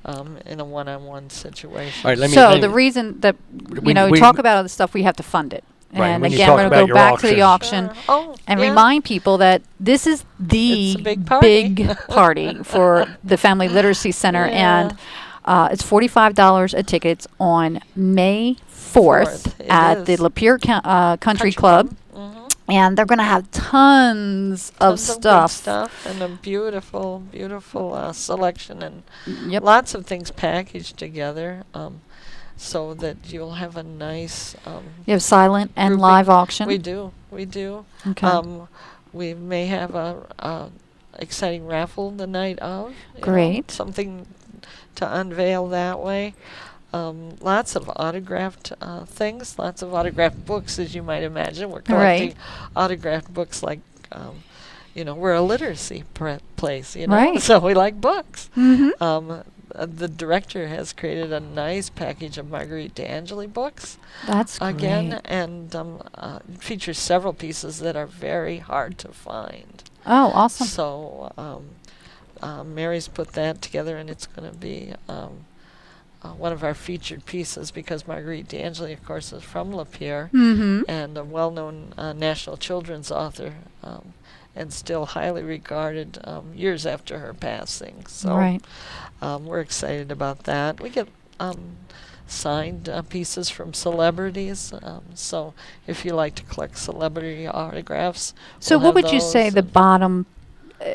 Speaker 3: In a one-on-one situation.
Speaker 1: All right,
Speaker 2: So the reason that,
Speaker 1: we
Speaker 2: talk about all this stuff, we have to fund it.
Speaker 1: Right,
Speaker 2: And
Speaker 1: when you
Speaker 2: again,
Speaker 1: talk
Speaker 2: we're
Speaker 1: about
Speaker 2: going to
Speaker 1: your
Speaker 2: go back to the
Speaker 1: auction.
Speaker 2: auction and
Speaker 3: yeah.
Speaker 2: remind people that this is the
Speaker 3: It's a big party.
Speaker 2: big party for the Family Literacy Center.
Speaker 3: Yeah.
Speaker 2: And it's $45 a ticket. It's on May 4th
Speaker 3: It
Speaker 2: at the
Speaker 3: is.
Speaker 2: Lapeer Country Club. And they're going to have tons of
Speaker 3: Tons good
Speaker 2: stuff.
Speaker 3: stuff and a beautiful, beautiful selection and
Speaker 2: Yep.
Speaker 3: lots of things packaged together, so that you'll have a nice.
Speaker 2: You have silent and
Speaker 3: grouping.
Speaker 2: live auction.
Speaker 3: We do.
Speaker 2: Okay.
Speaker 3: We may have a exciting raffle the night of.
Speaker 2: Great.
Speaker 3: Something to unveil that way. Lots of autographed things, lots of autographed books, as you might imagine. We're collecting autographed books like, we're a literacy place,
Speaker 2: Right.
Speaker 3: so we like books.
Speaker 2: Mm-hmm.
Speaker 3: The director has created a nice package of Marguerite D'Angeli books.
Speaker 2: That's
Speaker 3: Again,
Speaker 2: great.
Speaker 3: and it features several pieces that are very hard to find.
Speaker 2: Oh, awesome.
Speaker 3: So Mary's put that together, and it's going to be one of our featured pieces because Marguerite D'Angeli, of course, is from Lapeer
Speaker 2: Mm-hmm.
Speaker 3: and a well-known national children's author, and still highly regarded years after her passing. So
Speaker 2: Right.
Speaker 3: we're excited about that. We get signed pieces from celebrities, so if you like to collect celebrity autographs.
Speaker 2: So
Speaker 3: we'll
Speaker 2: what
Speaker 3: have
Speaker 2: would you say
Speaker 3: those
Speaker 2: the
Speaker 3: and-
Speaker 2: bottom,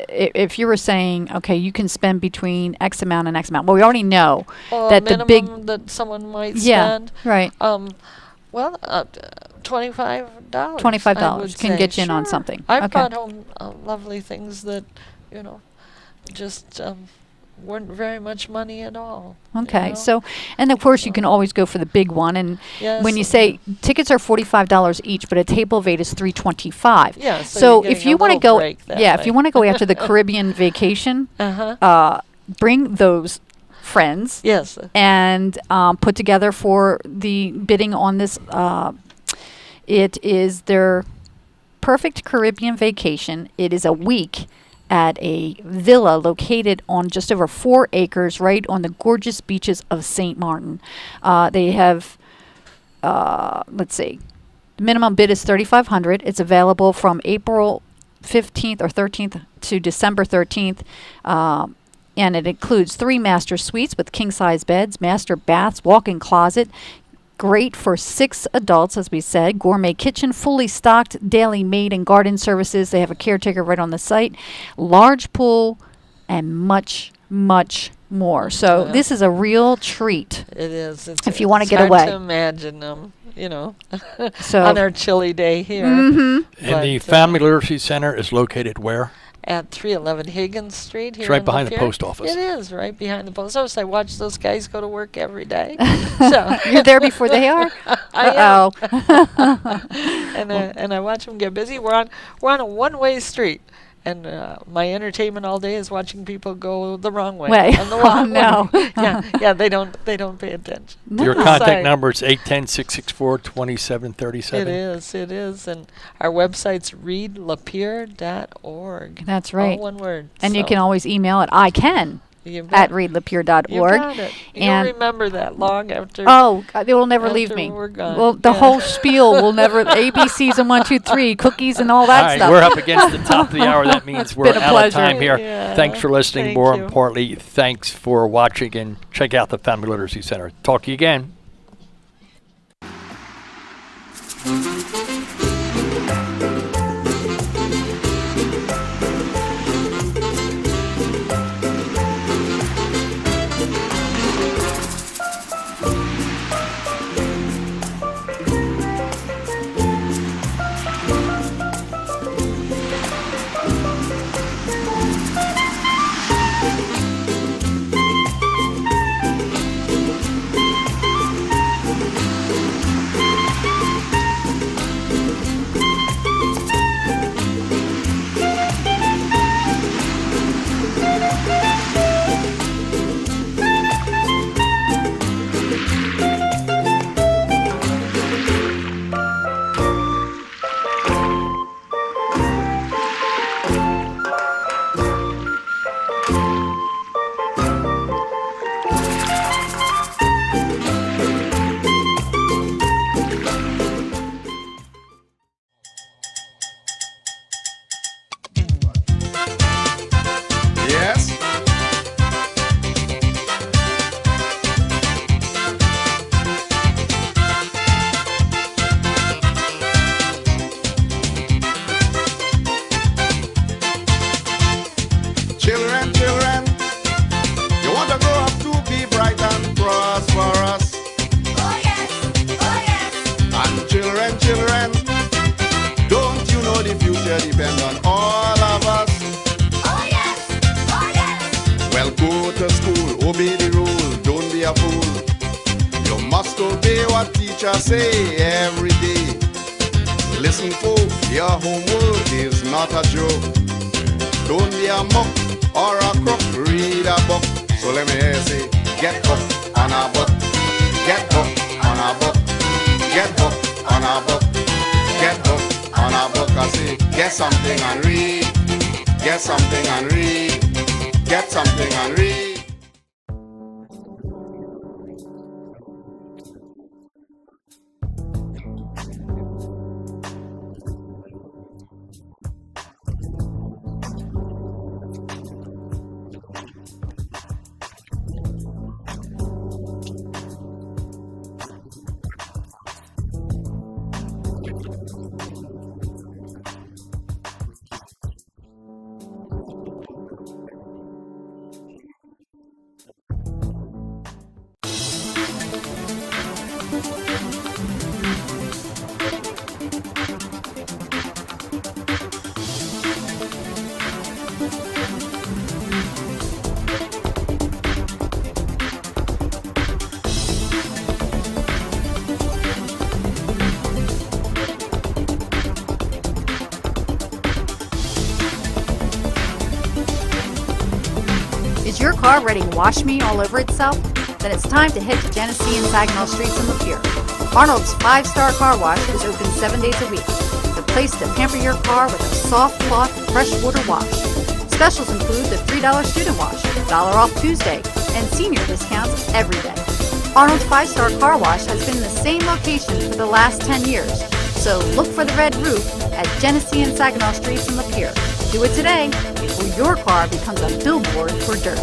Speaker 2: if you were saying, okay, you can spend between X amount and X amount. Well, we already know that the big,
Speaker 3: minimum that someone might
Speaker 2: yeah,
Speaker 3: spend?
Speaker 2: right,
Speaker 3: Well, $25.
Speaker 2: $25 can get you in on
Speaker 3: Sure.
Speaker 2: something.
Speaker 3: I've
Speaker 2: Okay.
Speaker 3: brought home lovely things that, just weren't very much money at all.
Speaker 2: Okay, so, and of course you can always go for the big one. And
Speaker 3: Yes,
Speaker 2: when you
Speaker 3: and-
Speaker 2: say tickets are $45 each, but a table of 8 is $325.
Speaker 3: Yeah, so
Speaker 2: So
Speaker 3: you're
Speaker 2: if
Speaker 3: getting
Speaker 2: you
Speaker 3: a
Speaker 2: want to
Speaker 3: little
Speaker 2: go,
Speaker 3: break that
Speaker 2: yeah, if
Speaker 3: way.
Speaker 2: you want to go after the Caribbean vacation, bring those friends.
Speaker 3: Yes.
Speaker 2: And put together for the bidding on this. It is their perfect Caribbean vacation. It is a week at a villa located on just over 4 acres right on the gorgeous beaches of St. Martin. They have, let's see, the minimum bid is $3,500. It's available from April 15th or 13th to December 13th. And it includes 3 master suites with king-size beds, master baths, walk-in closet. Great for 6 adults, as we said. Gourmet kitchen, fully stocked, daily maid and garden services. They have a caretaker right on the site. Large pool, and much, much more. So this is a real treat.
Speaker 3: It is.
Speaker 2: If you want to
Speaker 3: it's
Speaker 2: get
Speaker 3: hard
Speaker 2: away.
Speaker 3: to imagine
Speaker 2: So
Speaker 3: on our chilly day here.
Speaker 2: Mm-hmm.
Speaker 1: And the
Speaker 3: But,
Speaker 1: Family Literacy Center is located where?
Speaker 3: At 311 Higgins Street here.
Speaker 1: It's right
Speaker 3: in
Speaker 1: behind the
Speaker 3: Lapeer.
Speaker 1: post office.
Speaker 3: It is right behind the post office. I watch those guys go to work every day. So
Speaker 2: You're there before they are?
Speaker 3: I
Speaker 2: Uh-oh.
Speaker 3: am. And I watch them get busy. We're on a one-way street. And my entertainment all day is watching people go the wrong way.
Speaker 2: Way.
Speaker 3: On the
Speaker 2: Oh,
Speaker 3: long
Speaker 2: no.
Speaker 3: way. yeah, they don't pay attention.
Speaker 1: Your
Speaker 2: No.
Speaker 1: contact
Speaker 3: Sorry.
Speaker 1: number is 810-664-2737.
Speaker 3: It is. And our website's readlapeer.org.
Speaker 2: That's right.
Speaker 3: All one word.
Speaker 2: And you
Speaker 3: So
Speaker 2: can always email it, I can,
Speaker 3: you
Speaker 2: at
Speaker 3: bet.
Speaker 2: readlapeer.org.
Speaker 3: You got it.
Speaker 2: And
Speaker 3: You'll remember that long after.
Speaker 2: oh, they will never leave
Speaker 3: after
Speaker 2: me.
Speaker 3: we're gone.
Speaker 2: Well, the
Speaker 3: Yeah.
Speaker 2: whole spiel will never, ABCs and 1, 2, 3, cookies and all
Speaker 1: All
Speaker 2: that
Speaker 1: right,
Speaker 2: stuff.
Speaker 1: we're up against the top of the hour. That means we're
Speaker 2: been a
Speaker 1: out
Speaker 2: pleasure.
Speaker 1: of time here.
Speaker 3: Yeah,
Speaker 1: Thanks for listening.
Speaker 3: thank
Speaker 1: More
Speaker 3: you.
Speaker 1: importantly, thanks for watching, and check out the Family Literacy Center. Talk to you again.
Speaker 5: future depends on all of us.
Speaker 6: Oh yes, oh yes.
Speaker 5: Well, go to school, obey the rule, don't be a fool. You must obey what teachers say every day. Listen, folk, your homework is not a joke. Don't be a muck or a crook, read a book. So let me hear you say, get hooked on a book. Get hooked on a book. Get hooked on a book. Get hooked on a book. I say, get something and read. Get something and read. Get something and read.
Speaker 4: Is your car ready to wash me all over itself? Then it's time to head to Genesee and Saginaw Streets in Lapeer. Arnold's 5-Star Car Wash is open 7 days a week. The place to pamper your car with a soft cloth freshwater wash. Specials include the $3 student wash, $1 off Tuesday, and senior discounts every day. Arnold's 5-Star Car Wash has been in the same location for the last 10 years. So look for the red roof at Genesee and Saginaw Streets in Lapeer. Do it today before your car becomes a billboard for dirt.